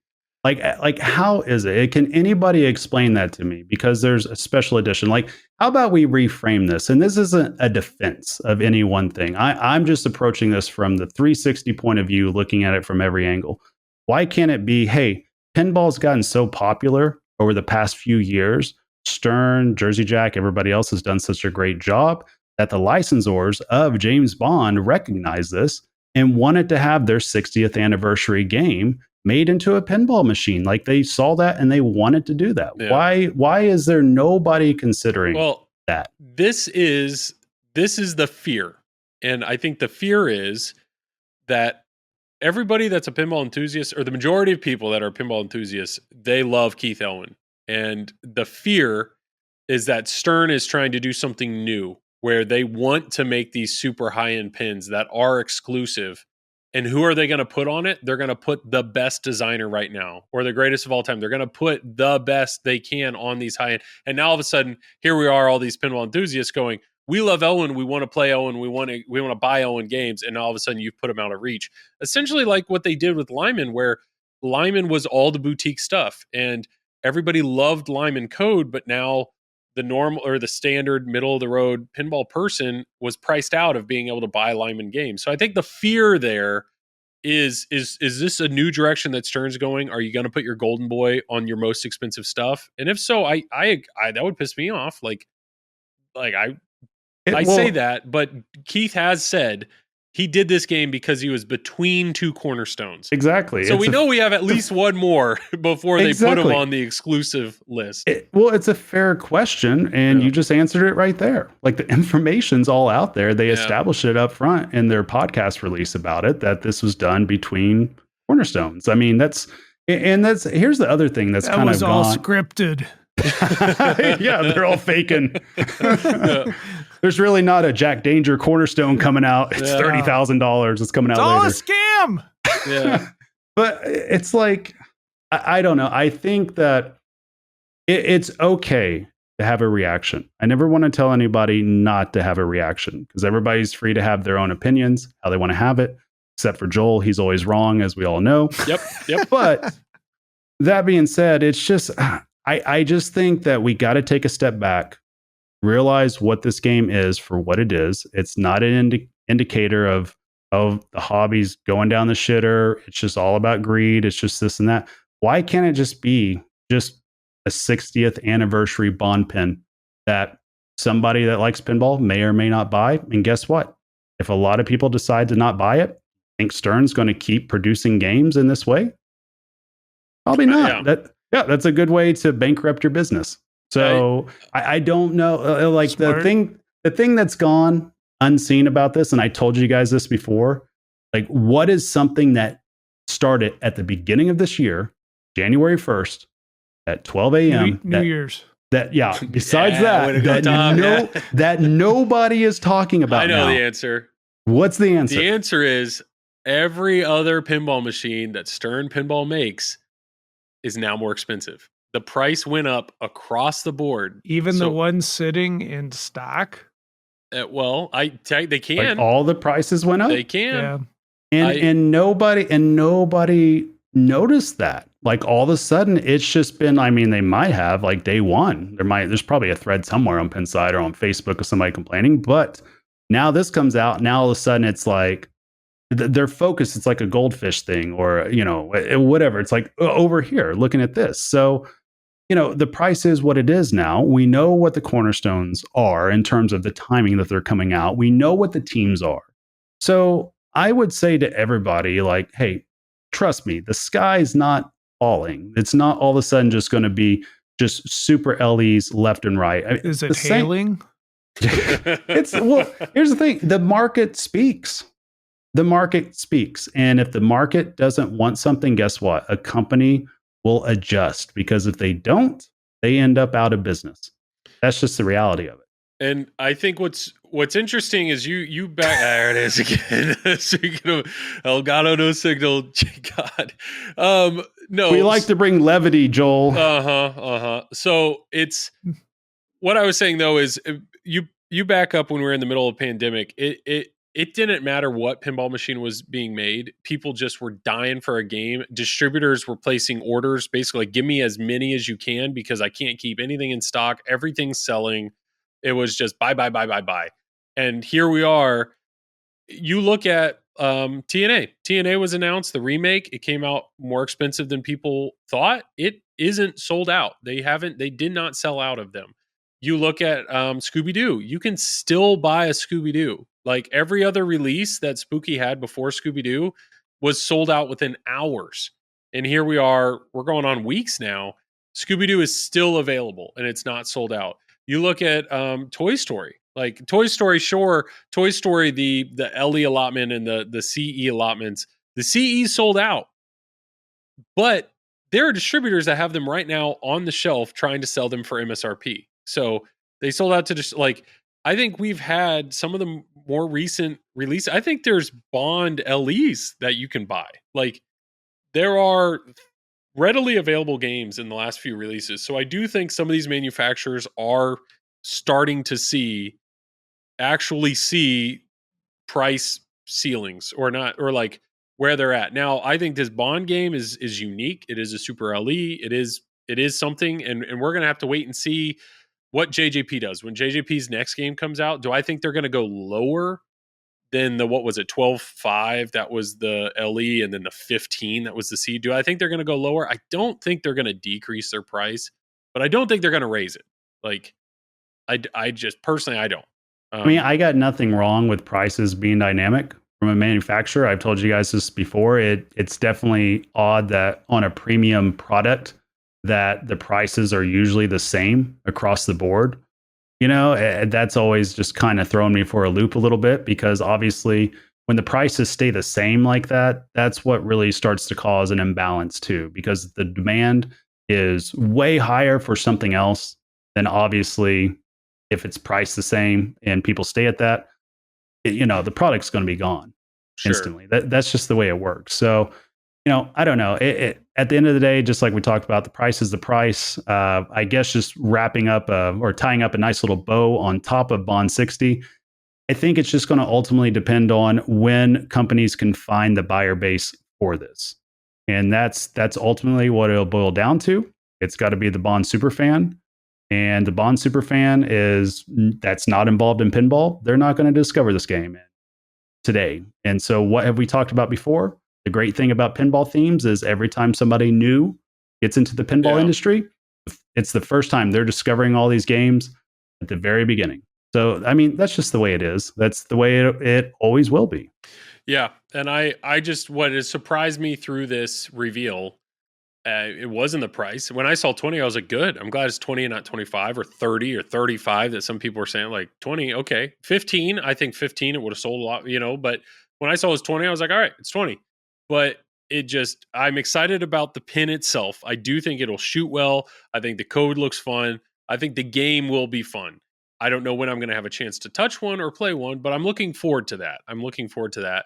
Like how is it? Can anybody explain that to me? Because there's a special edition. Like, how about we reframe this? And this isn't a defense of any one thing. I'm just approaching this from the 360 point of view, looking at it from every angle. Why can't it be, hey, pinball's gotten so popular over the past few years, Stern, Jersey Jack, everybody else has done such a great job that the licensors of James Bond recognize this and wanted to have their 60th anniversary game made into a pinball machine. Like, they saw that and they wanted to do that. Yeah. Why is there nobody considering that? This is the fear. And I think the fear is that everybody that's a pinball enthusiast, or the majority of people that are pinball enthusiasts, they love Keith Elwin. And the fear is that Stern is trying to do something new where they want to make these super high-end pins that are exclusive. And who are they going to put on it? They're going to put the best designer right now, or the greatest of all time. They're going to put the best they can on these high-end. And now all of a sudden, here we are, all these pinball enthusiasts going, we love Elwin, we want to play Elwin, we want to buy Elwin games, and all of a sudden you've put them out of reach. Essentially like what they did with Lyman, where Lyman was all the boutique stuff, and everybody loved Lyman code, but now the normal or the standard middle of the road pinball person was priced out of being able to buy Lyman games. So I think the fear there is this a new direction that Stern's going? Are you going to put your golden boy on your most expensive stuff? And if so, I that would piss me off. I say that, but Keith has said he did this game because he was between two cornerstones. Exactly. So we know we have at least one more before they put him on the exclusive list. It's a fair question, and you just answered it right there. Like, the information's all out there. They established it up front in their podcast release about it, that this was done between cornerstones. I mean, here's the other thing that's kind of all scripted. Yeah, they're all faking. There's really not a Jack Danger cornerstone coming out. It's $30,000. It's coming out later. It's all a scam. Yeah. But it's like, I don't know. I think that it's okay to have a reaction. I never want to tell anybody not to have a reaction, because everybody's free to have their own opinions, how they want to have it, except for Joel. He's always wrong, as we all know. Yep. But that being said, it's just, I just think that we got to take a step back, realize what this game is for what it is. It's not an indicator of the hobby's going down the shitter. It's just all about greed. It's just this and that. Why can't it just be just a 60th anniversary Bond pin that somebody that likes pinball may or may not buy? And guess what? If a lot of people decide to not buy it, think Stern's going to keep producing games in this way? Probably not. That's a good way to bankrupt your business. So I don't know, like the thing that's gone unseen about this, and I told you guys this before, like, what is something that started at the beginning of this year, January 1st at 12 a.m. New Year's. Besides that nobody is talking about. I know now. the answer. What's the answer? The answer is every other pinball machine that Stern Pinball makes is now more expensive. The price went up across the board. Even the ones sitting in stock? They can. Like, all the prices went up? They can. Yeah. And nobody noticed that. Like, all of a sudden, it's just been, I mean, they might have, like, day one. There's probably a thread somewhere on Pinside or on Facebook of somebody complaining. But now this comes out. Now all of a sudden, it's like, their focus, it's like a goldfish thing, or, whatever. It's like, over here, looking at this. So, the price is what it is now. We know what the cornerstones are in terms of the timing that they're coming out. We know what the teams are. So I would say to everybody, like, hey, trust me, the sky's not falling. It's not all of a sudden just going to be just super LEs left and right. Is it hailing? Here's the thing. The market speaks. The market speaks. And if the market doesn't want something, guess what? A company will adjust, because if they don't, they end up out of business. That's just the reality of it. And I think what's interesting is you back there it is again. Speaking of Elgato no signal, God. No. We like to bring levity, Joel. So it's what I was saying though is you back up when we were in the middle of a pandemic. It didn't matter what pinball machine was being made. People just were dying for a game. Distributors were placing orders, basically, give me as many as you can because I can't keep anything in stock. Everything's selling. It was just buy. And here we are. You look at TNA. TNA was announced, the remake. It came out more expensive than people thought. It isn't sold out. They did not sell out of them. You look at Scooby-Doo. You can still buy a Scooby-Doo. Like every other release that Spooky had before Scooby-Doo was sold out within hours. And here we are, we're going on weeks now. Scooby-Doo is still available and it's not sold out. You look at Toy Story. Like Toy Story, sure. Toy Story, the LE allotment and the CE allotments, the CE sold out. But there are distributors that have them right now on the shelf trying to sell them for MSRP. So they sold out to just like, I think we've had some of the more recent releases. I think there's Bond LEs that you can buy. Like there are readily available games in the last few releases. So I do think some of these manufacturers are starting to actually see price ceilings or not, or like where they're at. Now, I think this Bond game is unique. It is a Super LE. It is something, and we're going to have to wait and see what JJP does. When JJP's next game comes out, do I think they're going to go lower than the, what was it, 12.5? That was the LE, and then the 15, that was the C. Do I think they're going to go lower? I don't think they're going to decrease their price, but I don't think they're going to raise it. Like, I just, personally, I don't. I mean, I got nothing wrong with prices being dynamic from a manufacturer. I've told you guys this before. It's definitely odd that on a premium product that the prices are usually the same across the board. You know, that's always just kind of thrown me for a loop a little bit, because obviously when the prices stay the same like that, that's what really starts to cause an imbalance too, because the demand is way higher for something else than obviously if it's priced the same and people stay at that, you know, the product's going to be gone instantly. That's just the way it works. So, you know, I don't know. At the end of the day, just like we talked about, the price is the price. I guess just wrapping up or tying up a nice little bow on top of Bond 60, I think it's just going to ultimately depend on when companies can find the buyer base for this. And that's ultimately what it'll boil down to. It's got to be the Bond superfan. And the Bond superfan that's not involved in pinball, they're not going to discover this game today. And so what have we talked about before? The great thing about pinball themes is every time somebody new gets into the pinball industry, it's the first time they're discovering all these games at the very beginning. So, I mean, that's just the way it is. That's the way it always will be. Yeah. And I just, what has surprised me through this reveal, it wasn't the price. When I saw 20, I was like, good. I'm glad it's 20 and not 25 or 30 or 35 that some people were saying. Like 20, okay. 15, I think 15, it would have sold a lot, you know. But when I saw it was 20, I was like, all right, it's 20. But I'm excited about the pin itself. I do think it'll shoot well. I think the code looks fun. I think the game will be fun. I don't know when I'm going to have a chance to touch one or play one, but I'm looking forward to that.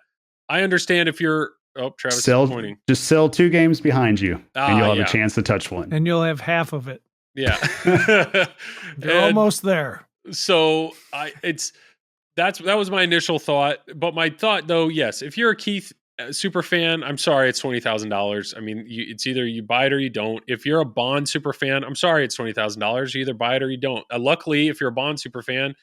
I understand if you're, Travis is pointing. Just sell 2 games behind you, and you'll have a chance to touch one. And you'll have half of it. Yeah. You're almost there. So that was my initial thought. But my thought, though, yes, if you're a Keith super fan, I'm sorry, it's $20,000. I mean, it's either you buy it or you don't. If you're a Bond super fan, I'm sorry, it's $20,000. You either buy it or you don't. Luckily, if you're a Bond super fan,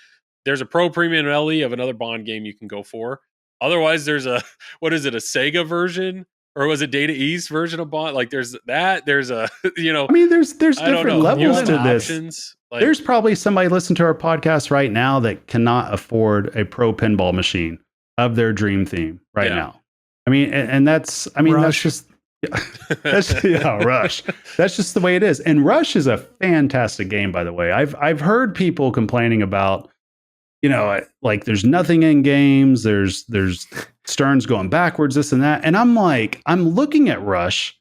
there's a Pro Premium LE of another Bond game you can go for. Otherwise, there's a Sega version, or was it Data East version of Bond? Like there's a, you know, I mean, there's different levels to this. Options, like, there's probably somebody listening to our podcast right now that cannot afford a pro pinball machine of their dream theme right now. I mean, and that's Rush. That's Rush. That's just the way it is. And Rush is a fantastic game, by the way. I've heard people complaining about, you know, like there's nothing in games. There's Stern's going backwards, this and that. And I'm like, I'm looking at Rush,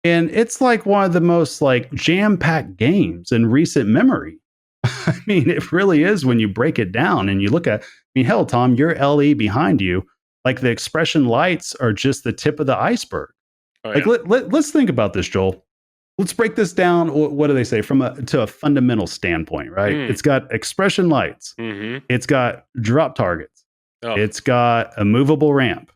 and it's like one of the most like jam-packed games in recent memory. I mean, it really is when you break it down and you look at, I mean, hell, Tom, your LE behind you, like the expression lights are just the tip of the iceberg. Oh, Like, yeah. let's think about this, Joel. Let's break this down. What do they say to a fundamental standpoint, right? It's got expression lights. Mm-hmm. It's got drop targets. Oh. It's got a movable ramp.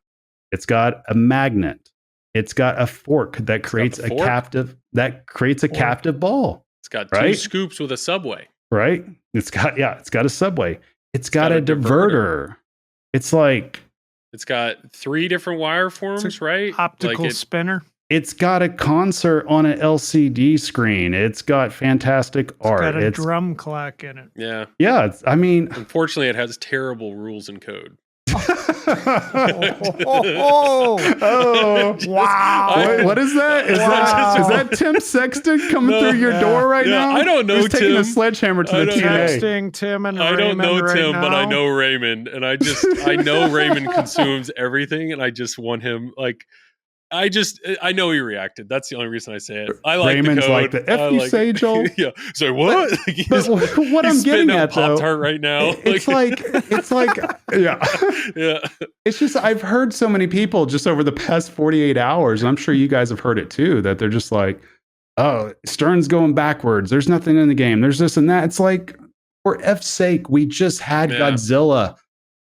It's got a magnet. It's got a fork that creates a captive captive ball. It's got two scoops with a subway. Right? It's got a subway. It's got a diverter. It's got 3 different wire forms, right? Optical spinner. It's got a concert on an LCD screen. It's got fantastic art. It's got a drum clock in it. Yeah. Yeah. Unfortunately, it has terrible rules and code. Wow. What is that? Is that Tim Sexton coming through your door right now? I don't know. He's Tim. taking a sledgehammer to the TNA. Texting Tim and I Raymond don't know right Tim, now. but I know Raymond, and I know Raymond consumes everything, and I just want him I know he reacted. That's the only reason I say it. I like Raymond's the code. like the F you say, Joel. Yeah. So what? But what I'm getting at though, Pop-Tart right now. It's like yeah. Yeah. It's just I've heard so many people just over the past 48 hours, and I'm sure you guys have heard it too, that they're just like, oh, Stern's going backwards. There's nothing in the game. There's this and that. It's like, for F's sake, we just had Godzilla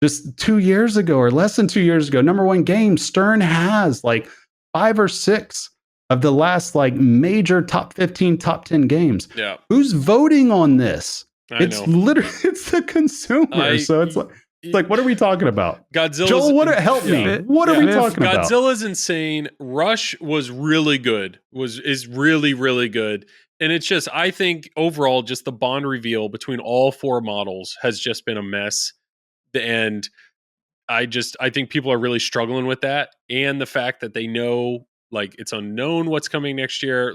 just 2 years ago or less than 2 years ago. #1 game. Stern has 5 or 6 of the last major top 15, top 10 games. Yeah. Who's voting on this? It's know. literally it's the consumer. So it's like, what are we talking about? Godzilla's, Joel, help me. What are we talking about? Godzilla's insane. Rush was really good. Is really, really good. And it's just, I think overall, just the Bond reveal between all 4 models has just been a mess. And I think people are really struggling with that, and the fact that they know it's unknown what's coming next year.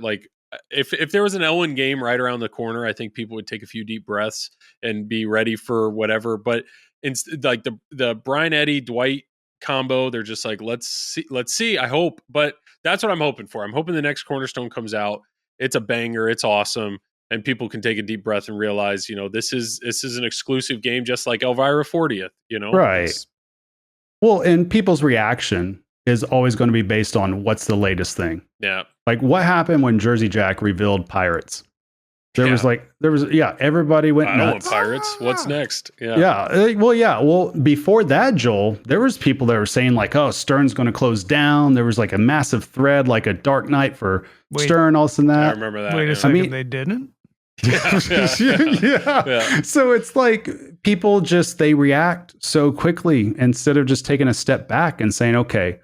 If there was an Elwin game right around the corner, I think people would take a few deep breaths and be ready for whatever. But it's the Brian Eddy Dwight combo, they're just let's see. I hope, but that's what I'm hoping for. I'm hoping the next Cornerstone comes out. It's a banger. It's awesome. And people can take a deep breath and realize, this is an exclusive game, just like Elvira 40th. Right. Well, and people's reaction is always going to be based on what's the latest thing. Yeah. What happened when Jersey Jack revealed Pirates? Everybody went nuts. I want Pirates. What's next? Yeah. Yeah. Well, before that, Joel, there was people that were saying oh, Stern's going to close down. There was a massive thread, a Dark Knight for Stern, all this and that. I remember that. Wait a second, they didn't? Yeah. So it's people they react so quickly instead of just taking a step back and saying, okay,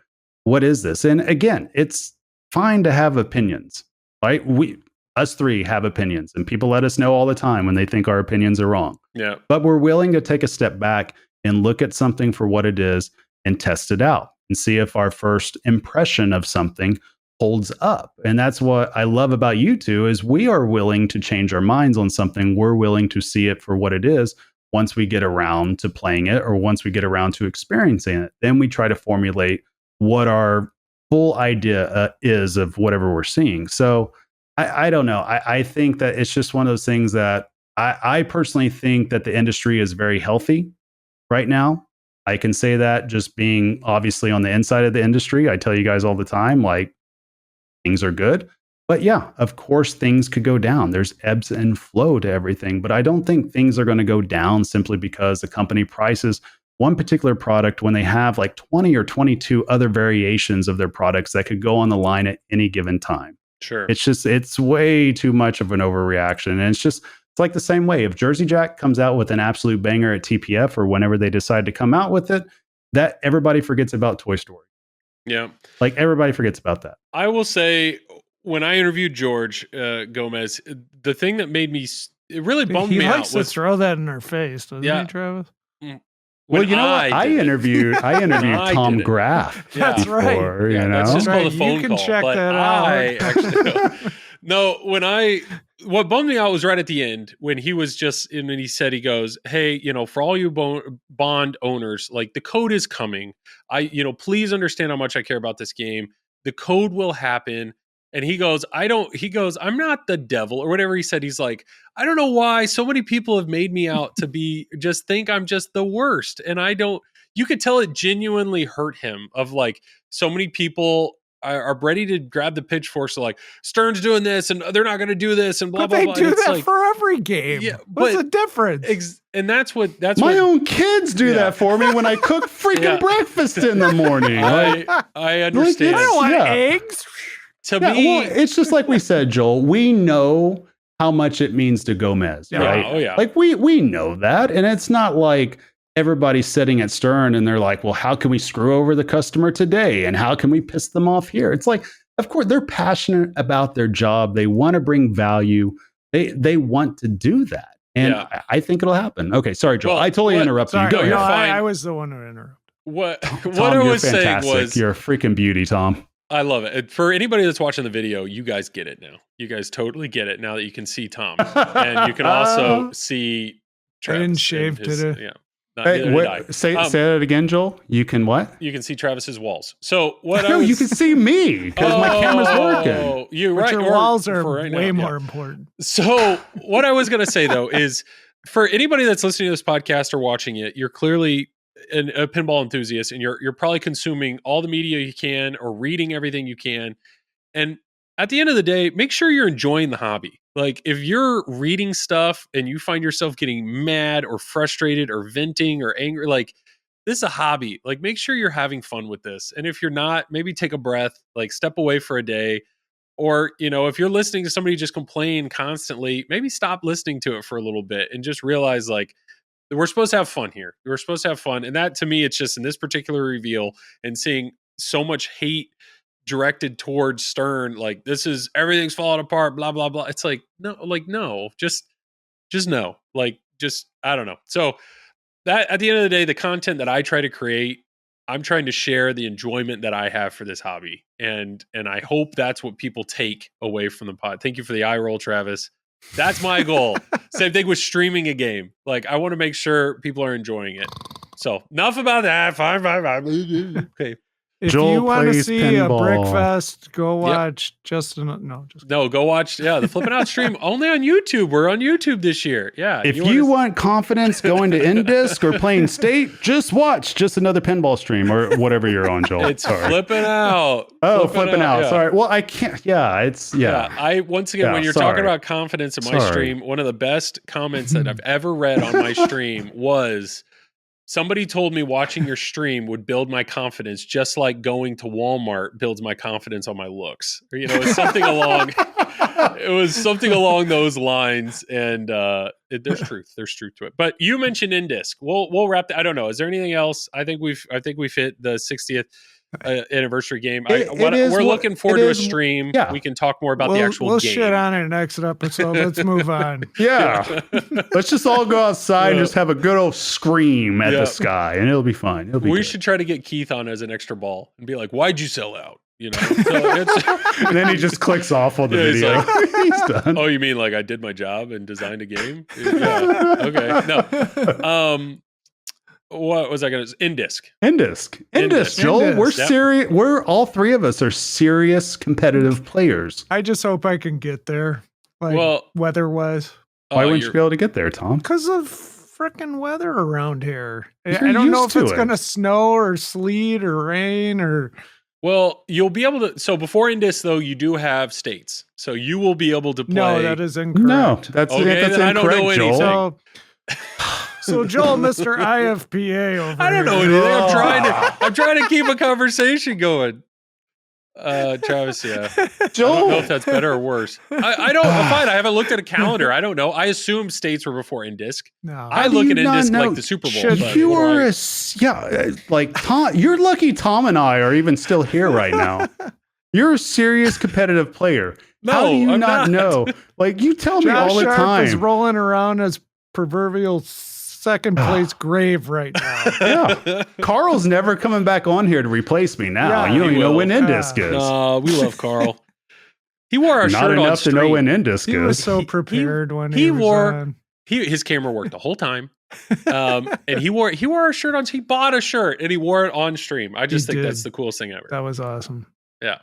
what is this? And again, it's fine to have opinions, right? Us 3 have opinions, and people let us know all the time when they think our opinions are wrong. Yeah. But we're willing to take a step back and look at something for what it is and test it out and see if our first impression of something holds up. And that's what I love about you two, is we are willing to change our minds on something. We're willing to see it for what it is once we get around to playing it, or once we get around to experiencing it. Then we try to formulate what our full idea is of whatever we're seeing. So I don't know. I think that it's just one of those things that I personally think that the industry is very healthy right now. I can say that just being obviously on the inside of the industry. I tell you guys all the time, things are good. But yeah, of course, things could go down. There's ebbs and flow to everything. But I don't think things are going to go down simply because the company prices one particular product when they have 20 or 22 other variations of their products that could go on the line at any given time. Sure. It's way too much of an overreaction. And it's the same way. If Jersey Jack comes out with an absolute banger at TPF or whenever they decide to come out with it, that everybody forgets about Toy Story. Yeah. Everybody forgets about that. I will say, when I interviewed George Gomez, the thing that made me, it really bummed me out. He likes to throw that in her face, doesn't he, Travis? Well, you know what? I interviewed Tom Graf. That's right. That's just called a phone call. You can check that out. What bummed me out was right at the end when he was and he said, he goes, hey, for all you Bond owners, the code is coming. Please understand how much I care about this game. The code will happen. And he goes, I'm not the devil or whatever he said. He's like, I don't know why so many people have made me out to be just think I'm just the worst. And you could tell it genuinely hurt him of like so many people are ready to grab the pitchforks. So like Stern's doing this and they're not going to do this and blah, blah, blah. They do that like, for every game. Yeah, what's the difference? And that's my own kids do that for me when I cook freaking breakfast in the morning. I understand. I don't want eggs. To me, it's just like we said, Joel. We know how much it means to Gomez, right? Oh yeah. Like we know that, and it's not like everybody's sitting at Stern and they're like, "Well, how can we screw over the customer today? And how can we piss them off here?" It's like, of course, they're passionate about their job. They want to bring value. They want to do that, and I think it'll happen. Okay, sorry, Joel. I totally interrupted you. Go ahead. Fine. I was the one who interrupted. What Tom, I was saying was, you're a freaking beauty, Tom. I love it. For anybody that's watching the video, you guys get it now. You guys totally get it now that you can see Tom. And you can also see Travis. I didn't shave today. Yeah. Say that again, Joel. You can what? You can see Travis's walls. So what you can see me because my camera's working. You're right. Your walls are way more important. So what I was going to say, though, is for anybody that's listening to this podcast or watching it, you're clearly a pinball enthusiast, and you're probably consuming all the media you can or reading everything you can. And at the end of the day, make sure you're enjoying the hobby. Like if you're reading stuff and you find yourself getting mad or frustrated or venting or angry, like this is a hobby. Like make sure you're having fun with this. And if you're not, maybe take a breath, like step away for a day. Or, if you're listening to somebody just complain constantly, maybe stop listening to it for a little bit and just realize like, we're supposed to have fun here. We're supposed to have fun. And that to me, it's just in this particular reveal and seeing so much hate directed towards Stern, like this is everything's falling apart, blah, blah, blah. It's like, no, just no, like, just, I don't know. So that at the end of the day, the content that I try to create, I'm trying to share the enjoyment that I have for this hobby. And I hope that's what people take away from the pod. Thank you for the eye roll, Travis. That's my goal. Same thing with streaming a game. Like I want to make sure people are enjoying it. So enough about that. Fine. Okay. If Joel you want to see pinball. a Brickfest, go watch go watch the Flippin' Out stream only on YouTube. We're on YouTube this year. Yeah. If you want confidence going to INDISC or playing state, just watch just another pinball stream or whatever you're on, Joel. It's Flippin' Out. Oh, Flippin' Out. Yeah. Sorry. Well, I can't. Yeah, I once again, when you're talking about confidence in my stream, one of the best comments that I've ever read on my stream was, somebody told me watching your stream would build my confidence, just like going to Walmart builds my confidence on my looks. Or, it was something along those lines. And there's truth to it. But you mentioned INDISC. We'll wrap that. I don't know. Is there anything else? I think we've hit the 60th anniversary game. We're looking forward to a stream. Yeah. We can talk more about the actual game. We'll shit on it next episode. Let's move on. Yeah. Let's just all go outside and just have a good old scream at the sky, and it'll be fine. We should try to get Keith on as an extra ball and be like, why'd you sell out? And then he just clicks off on the video. He's done. Oh, you mean like I did my job and designed a game? Yeah. Okay. No. What was I going to say? INDISC, Joel. We're serious. We're all three of us are serious competitive players. I just hope I can get there. Weather-wise. Why wouldn't you be able to get there, Tom? Because of frickin' weather around here. I don't know if it's going to snow or sleet or rain or... Well, you'll be able to... So before INDISC, though, you do have states. So you will be able to play... No, that is incorrect. No, that's incorrect, I don't know anything. So Joel, Mr. IFPA over I don't know anything. I'm trying to keep a conversation going. Travis, yeah. Joel, I don't know if that's better or worse. I don't. Fine. I haven't looked at a calendar. I don't know. I assume states were before INDISC. No, I look at INDISC like the Super Bowl. You are like Tom. You're lucky. Tom and I are even still here right now. You're a serious competitive player. No, how do you I'm not know? Like you tell me all the time. Is rolling around as proverbial second place grave right now. Yeah. Carl's never coming back on here to replace me now. Yeah, you don't even know when INDISC is. We love Carl. He wore our shirt on enough stream. to know when INDISC is. He was so prepared when he was on. His camera worked the whole time. And he wore our shirt on. He bought a shirt and he wore it on stream. I just think that's the coolest thing ever. That was awesome. Yeah.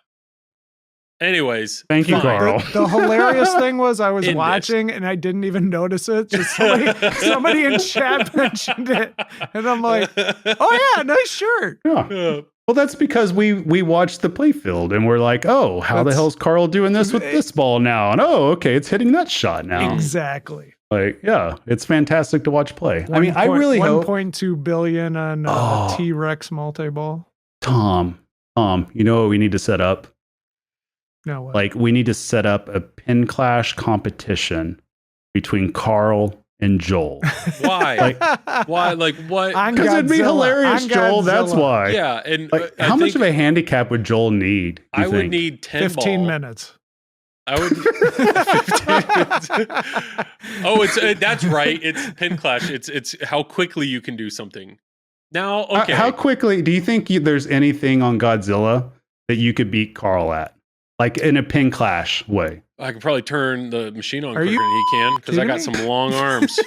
Anyways, thank you, Carl. The hilarious thing was I was INDISC. watching and I didn't even notice it. Just somebody in chat mentioned it, and I'm like, "Oh yeah, nice shirt." Yeah. Well, that's because we watched the playfield and we're like, "Oh, how the hell's Carl doing this with this ball now?" And oh, okay, it's hitting that shot now. Exactly. Like, yeah, it's fantastic to watch play. I mean, I really hope 1.2 billion on T-Rex multi-ball. Tom, you know what we need to set up? No way. Like, we need to set up a pin clash competition between Carl and Joel. Why? Why? Like what? Because it'd be hilarious, Joel. That's why. Yeah, and like, how much of a handicap would Joel need? I would need 15 minutes. I would. 15 minutes. Oh, that's right. It's pin clash. It's how quickly you can do something. Now, okay. How quickly do you think there's anything on Godzilla that you could beat Carl at? Like in a pin clash way. I could probably turn the machine on quicker than he can because I got some long arms.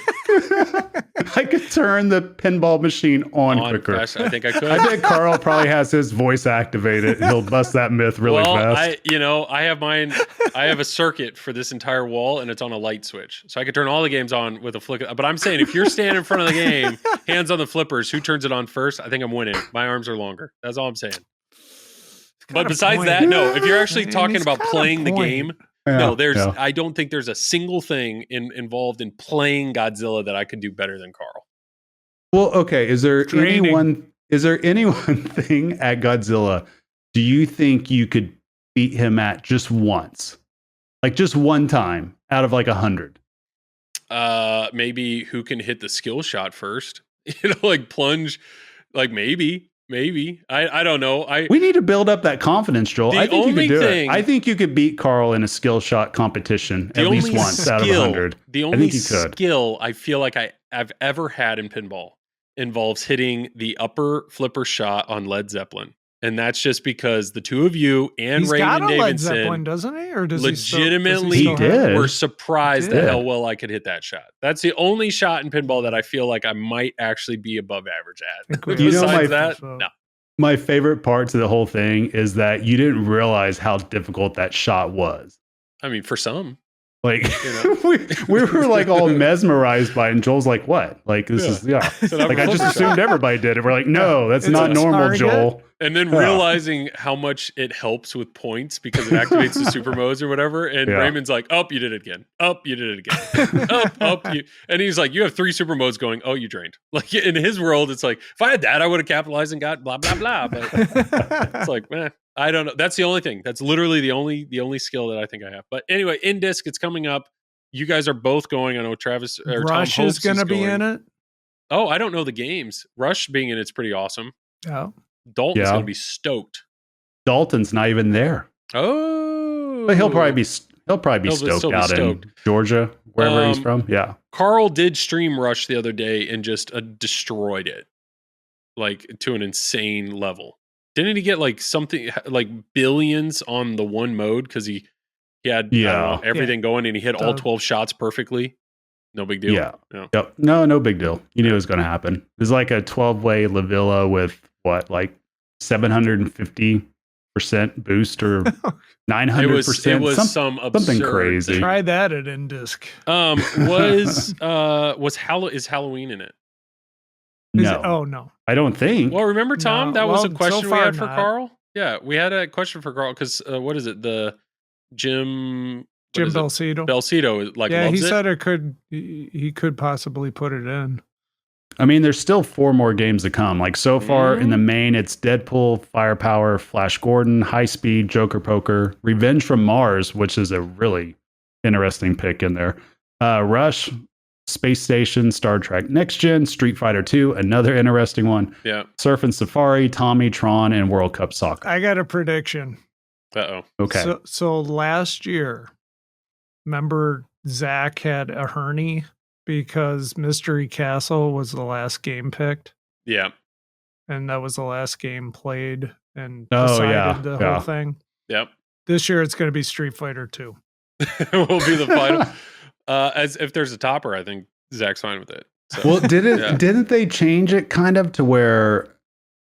I could turn the pinball machine on quicker. Fast. I think I could. I bet Carl probably has his voice activated and he'll bust that myth really fast. I have mine. I have a circuit for this entire wall and it's on a light switch. So I could turn all the games on with a flick. But I'm saying if you're standing in front of the game, hands on the flippers, who turns it on first? I think I'm winning. My arms are longer. That's all I'm saying. But besides that, no, if you're actually talking about playing the game, I don't think there's a single thing involved in playing Godzilla that I could do better than Carl. Well, okay. Is there any one thing at Godzilla do you think you could beat him at just once? Like just one time out of like 100? Maybe who can hit the skill shot first? Like plunge, like maybe. I don't know. We need to build up that confidence, Joel. I think you could do it. I think you could beat Carl in a skill shot competition at least once out of 100. The only skill I feel like I've ever had in pinball involves hitting the upper flipper shot on Led Zeppelin. And that's just because the two of you and Raymond Davidson, Led Zeppelin, doesn't he? Or does legitimately were surprised at how well I could hit that shot. That's the only shot in pinball that I feel like I might actually be above average at. No. My favorite part to the whole thing is that you didn't realize how difficult that shot was. I mean, for some. Like, we were like all mesmerized by it. And Joel's like, what? Like, this is, like, I just assumed everybody did it. We're like, no, that's not normal, Joel. And then realizing how much it helps with points because it activates the super modes or whatever. And Raymond's like, oh, you did it again. Oh, you did it again. And he's like, you have 3 super modes going. Oh, you drained. Like in his world, it's like, if I had that, I would have capitalized and got blah, blah, blah. But it's like, I don't know. That's the only thing. That's literally the only skill that I think I have. But anyway, INDISC, it's coming up. You guys are both going. I know Travis or Rush Tom is going to be in it. Oh, I don't know the games. Rush being in it's pretty awesome. Oh. Dalton's going to be stoked. Dalton's not even there. Oh, but he'll probably be stoked out in Georgia, wherever he's from. Yeah. Carl did stream Rush the other day and just destroyed it, like to an insane level. Didn't he get like something like billions on the one mode because he had everything going and he hit all 12 shots perfectly? No big deal. Yeah. Yep. No big deal. You knew it was going to happen. It was like a 12-way La Villa with like 750% boost or 900%. It was something crazy. Try that at INDISC. Is Halloween in it? No. No. I don't think. Well, remember, Tom, that was a question we had for not. Carl. Yeah, we had a question for Carl because what is it? The Jim Belcito like loves he said he could possibly put it in. I mean, there's still 4 more games to come. Like so far in the main, it's Deadpool, Firepower, Flash Gordon, High Speed, Joker Poker, Revenge from Mars, which is a really interesting pick in there. Rush, Space Station, Star Trek Next Gen, Street Fighter 2, another interesting one. Yeah. Surf and Safari, Tommy, Tron, and World Cup Soccer. I got a prediction. Uh-oh. Okay. So last year, remember Zach had a hernia because Mystery Castle was the last game picked. Yeah. And that was the last game played and decided the whole thing. Yep. This year it's going to be Street Fighter 2. Will be the final. As if there's a topper, I think Zach's fine with it. So, well, didn't they change it kind of to where,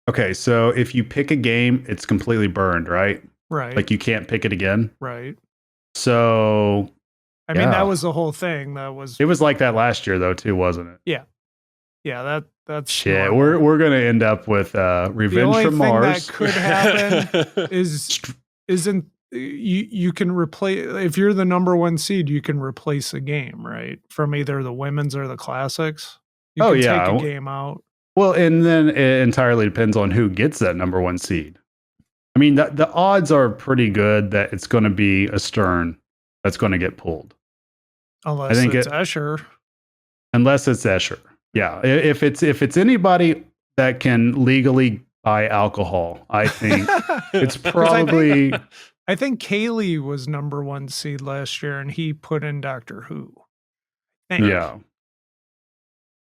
okay, so if you pick a game, it's completely burned, right? Right. Like you can't pick it again. Right. So I mean, that was the whole thing. It was like that last year though, too, wasn't it? Yeah. Yeah, that's shit. normal. We're gonna end up with Revenge from Mars. The only thing that could happen isn't you can replace, if you're the number one seed, you can replace a game, right? From either the women's or the classics. You can take a game out. Well, and then it entirely depends on who gets that number one seed. I mean, the odds are pretty good that it's going to be a Stern that's going to get pulled. Unless it's Escher. Unless it's Escher. Yeah. If it's anybody that can legally buy alcohol, I think it's probably... I think Kaylee was number one seed last year, and he put in Doctor Who. Yeah.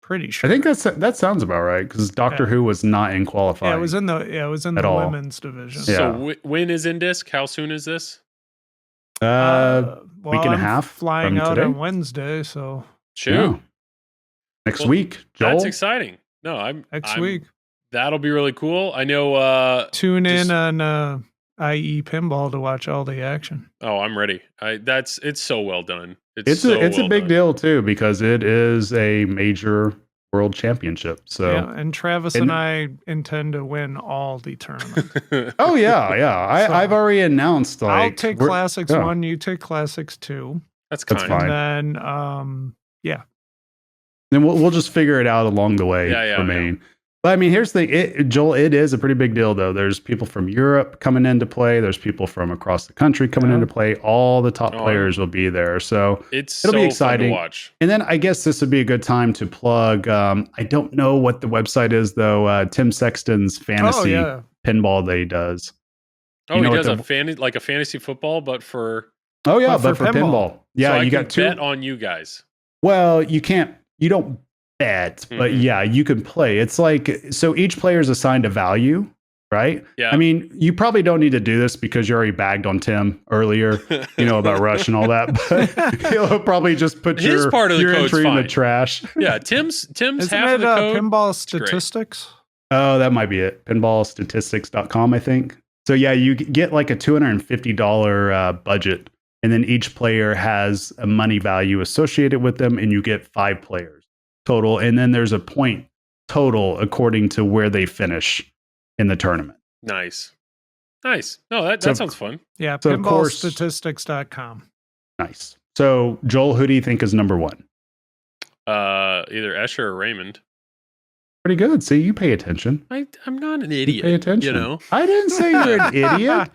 Pretty sure. I think that sounds about right, because Doctor Who was not in qualifying. Yeah, it was in the women's division. Yeah. So when is INDISC? How soon is this? Week and a half. Flying out today. on Wednesday, so sure. Next week, Joel. That's exciting. No, next week. That'll be really cool. I know. Tune in on IE Pinball to watch all the action. Oh, I'm ready. It's so well done. It's a big deal too, because it is a major world championship. So yeah, and Travis and I intend to win all the tournaments. Oh yeah. I've already announced. Like, I'll take Classics 1, you take Classics 2. That's fine. And then then we'll just figure it out along the way for Maine. But I mean, here's the thing, Joel, it is a pretty big deal, though. There's people from Europe coming into play. There's people from across the country coming into play. All the top players will be there. So it'll be exciting. Fun to watch. And then I guess this would be a good time to plug. I don't know what the website is, though. Tim Sexton's fantasy pinball that he does. Oh, he does a fantasy football, but for... Oh, yeah, but for pinball. Yeah, so you got two. Bet on you guys. Well, you don't bet, but you can play. It's like, so each player is assigned a value, right? Yeah. I mean, you probably don't need to do this because you already bagged on Tim earlier, about Rush and all that, but he'll probably just put your entry in the trash. Yeah, Tim's Isn't half it of the code. Pinball Statistics? Oh, that might be it. Pinballstatistics.com, I think. So yeah, you get like a $250 budget, and then each player has a money value associated with them, and you get 5 players total, and then there's a point total according to where they finish in the tournament. Nice. No, that sounds fun. Yeah, so pinballstatistics.com. Nice. So Joel, who do you think is number one? Either Escher or Raymond. Pretty good. See, you pay attention. I'm not an idiot. You pay attention. I didn't say you're an idiot.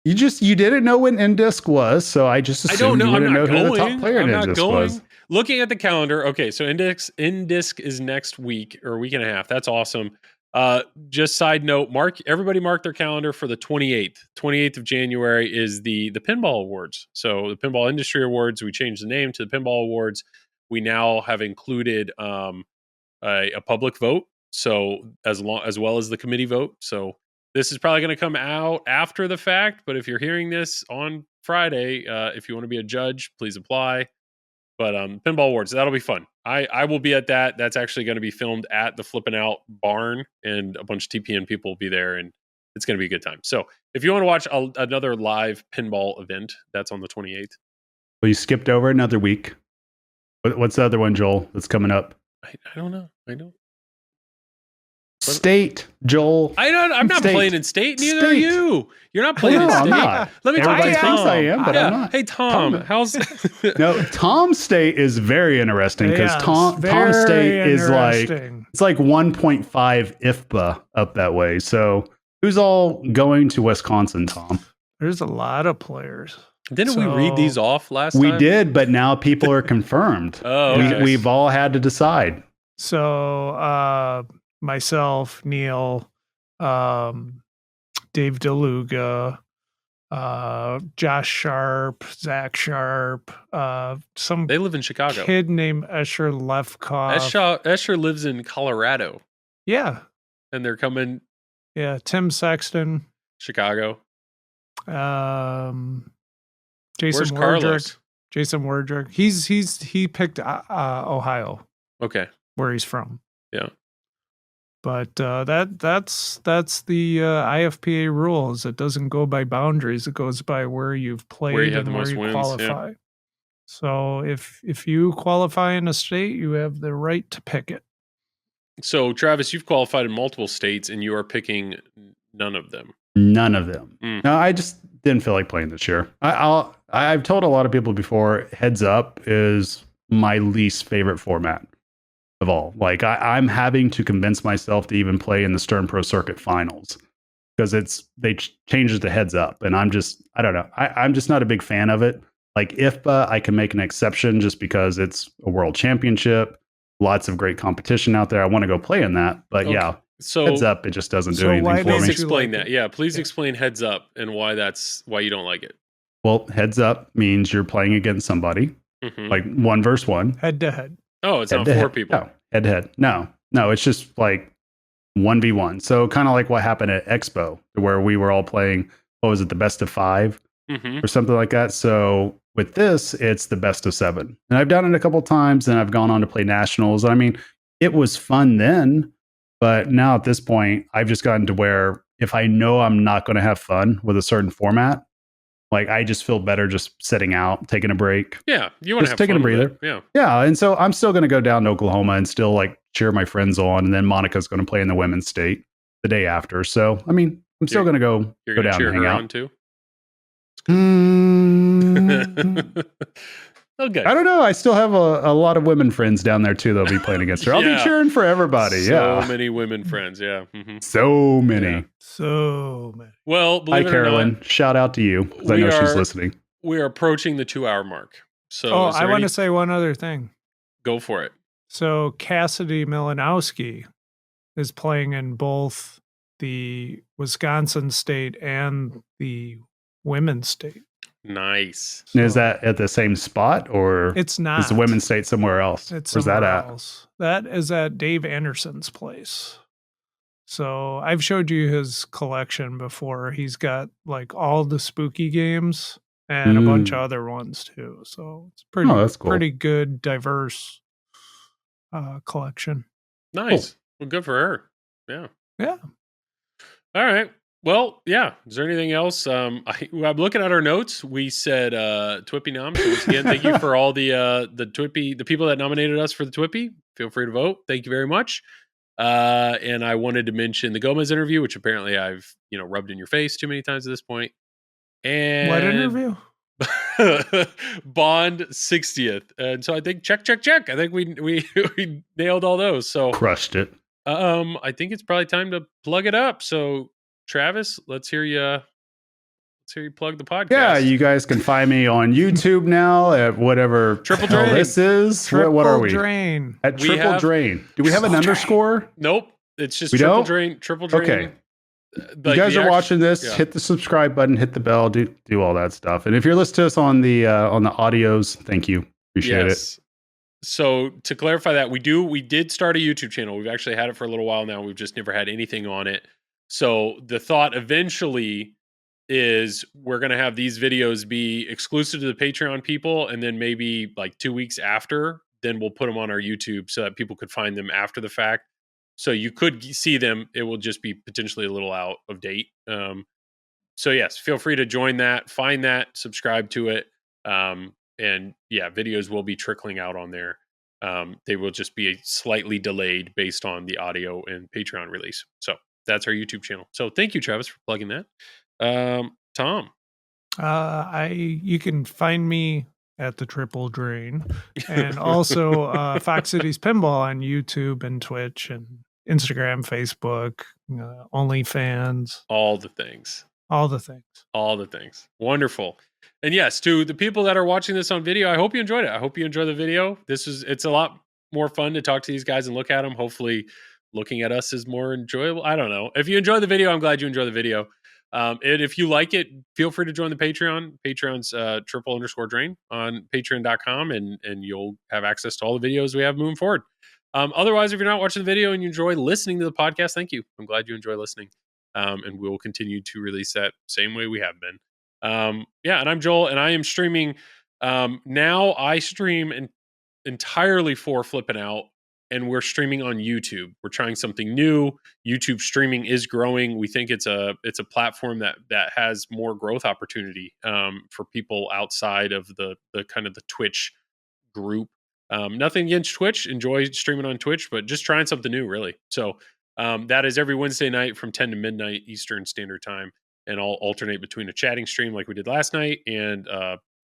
You didn't know when INDISC was, so I just assumed you wouldn't know who the top player in INDISC was. Looking at the calendar, okay, so INDISC is next week or week and a half. That's awesome. Just side note, everybody mark their calendar for the 28th. 28th of January is the Pinball Awards. So the Pinball Industry Awards, we changed the name to the Pinball Awards. We now have included a public vote, so as well as the committee vote. So this is probably going to come out after the fact, but if you're hearing this on Friday, if you want to be a judge, please apply. But Pinball Awards, that'll be fun. I will be at that. That's actually going to be filmed at the Flippin' Out barn, and a bunch of TPN people will be there, and it's going to be a good time. So if you want to watch another live pinball event, that's on the 28th. Well, you skipped over another week. What's the other one, Joel, that's coming up? I don't know. State, Joel. I'm not playing in state. Neither are you. You're not playing in state. I'm not. Let me Everybody talk to Tom. thinks I am, but I'm not. Hey, Tom. How's No, Tom's state is very interesting because Tom's state is it's like 1.5 IFBA up that way. So who's all going to Wisconsin, Tom? There's a lot of players. Didn't we read these off last time? We did, but now people are confirmed. Okay. We've all had to decide. So myself, Neil, Dave DeLuga, Josh Sharp, Zach Sharp, they live in Chicago. Kid named Escher Lefkoff. Escher lives in Colorado. Yeah. And they're coming. Yeah. Tim Sexton. Chicago. Jason Where's Carlos? Jason Wardrick. He picked Ohio. Okay. Where he's from. Yeah. But that's the IFPA rules. It doesn't go by boundaries. It goes by where you've played and where you qualify. Yeah. So if you qualify in a state, you have the right to pick it. So Travis, you've qualified in multiple states, and you are picking none of them. None of them. No, I just didn't feel like playing this year. I've told a lot of people before, Heads Up is my least favorite format of all. Like I'm having to convince myself to even play in the Stern Pro Circuit finals because they changed it to Heads Up, and I don't know. I'm just not a big fan of it. Like IFPA, I can make an exception just because it's a world championship, lots of great competition out there. I want to go play in that, but yeah. So Heads Up, it just doesn't do anything for me. Please explain that. Yeah, please explain Heads Up and why you don't like it. Well, Heads Up means you're playing against somebody, like 1 versus 1. Head to head. Oh, it's not 4 people. No, head to head. No, it's just like 1v1. So kind of like what happened at Expo, where we were all playing, what was it, the best of 5 or something like that. So with this, it's the best of 7. And I've done it a couple times, and I've gone on to play nationals. I mean, it was fun then. But now at this point, I've just gotten to where if I know I'm not going to have fun with a certain format, like I just feel better just sitting out, taking a break. Yeah, you want to have taking fun a breather. Yeah. And so I'm still going to go down to Oklahoma and still like cheer my friends on. And then Monica's going to play in the women's state the day after. So I mean, I'm still going to go down and hang out too. Okay. I don't know. I still have a lot of women friends down there too. They'll be playing against her. I'll be cheering for everybody. So many women friends. Yeah. So many. Yeah. So many. Well, hi, Carolyn. Shout out to you because I know she's listening. We are approaching the 2-hour mark. So I want to say one other thing. Go for it. So Cassidy Milanowski is playing in both the Wisconsin state and the women's state. Nice. So, is that at the same spot, or it's not? Is the women's state somewhere else? Where's that at? That is at Dave Anderson's place. So I've showed you his collection before. He's got like all the spooky games and a bunch of other ones too. So it's that's cool. Pretty good, diverse collection. Nice. Cool. Well, good for her. Yeah. Yeah. All right. Well, yeah. Is there anything else? I'm looking at our notes. We said TWIPY nom. So once again, thank you for all the TWIPY, the people that nominated us for the TWIPY. Feel free to vote. Thank you very much. And I wanted to mention the Gomez interview, which apparently I've rubbed in your face too many times at this point. And what interview? Bond 60th. And so I think check. I think we nailed all those. So crushed it. I think it's probably time to plug it up. So Travis, let's hear you plug the podcast. Yeah, you guys can find me on YouTube now at whatever Triple Drain. This is. What are we? Drain. At Triple Drain. Do we have an underscore? Nope. It's just Triple Drain. Triple Drain. Okay. You guys are watching this, hit the subscribe button, hit the bell, do all that stuff. And if you're listening to us on the audios, thank you. Appreciate it. So to clarify that, we did start a YouTube channel. We've actually had it for a little while now. We've just never had anything on it. So the thought eventually is we're going to have these videos be exclusive to the Patreon people. And then maybe like 2 weeks after, then we'll put them on our YouTube so that people could find them after the fact. So you could see them. It will just be potentially a little out of date. So yes, feel free to join that, find that, subscribe to it. And yeah, videos will be trickling out on there. They will just be slightly delayed based on the audio and Patreon release. So that's our YouTube channel. So thank you, Travis, for plugging that. Tom. You can find me at the Triple Drain, and also Fox Cities Pinball on YouTube and Twitch and Instagram, Facebook, OnlyFans. All the things. Wonderful. And yes, to the people that are watching this on video, I hope you enjoyed it. I hope you enjoy the video. It's a lot more fun to talk to these guys and look at them. Hopefully looking at us is more enjoyable. I don't know. If you enjoy the video, I'm glad you enjoy the video. And if you like it, feel free to join the Patreon. Patreon's triple_drain on patreon.com, and you'll have access to all the videos we have moving forward. Otherwise, if you're not watching the video and you enjoy listening to the podcast, thank you. I'm glad you enjoy listening. And we will continue to release that same way we have been. And I'm Joel, and I am streaming. Now I stream entirely for Flippin' Out, and we're streaming on YouTube. We're trying something new. YouTube streaming is growing. We think it's a platform that has more growth opportunity for people outside of the kind of the Twitch group. Nothing against Twitch. Enjoy streaming on Twitch, but just trying something new, really. So that is every Wednesday night from 10 to midnight Eastern Standard Time, and I'll alternate between a chatting stream like we did last night and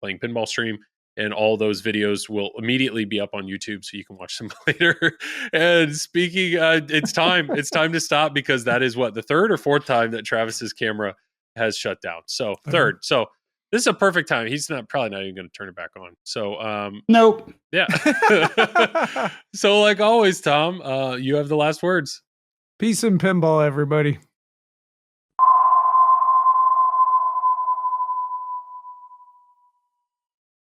playing pinball stream. And all those videos will immediately be up on YouTube, so you can watch them later. And speaking, it's time to stop, because that is the third or fourth time that Travis's camera has shut down. So third. So this is a perfect time. He's probably not even going to turn it back on. So nope. Yeah. So like always, Tom, you have the last words. Peace and pinball, everybody.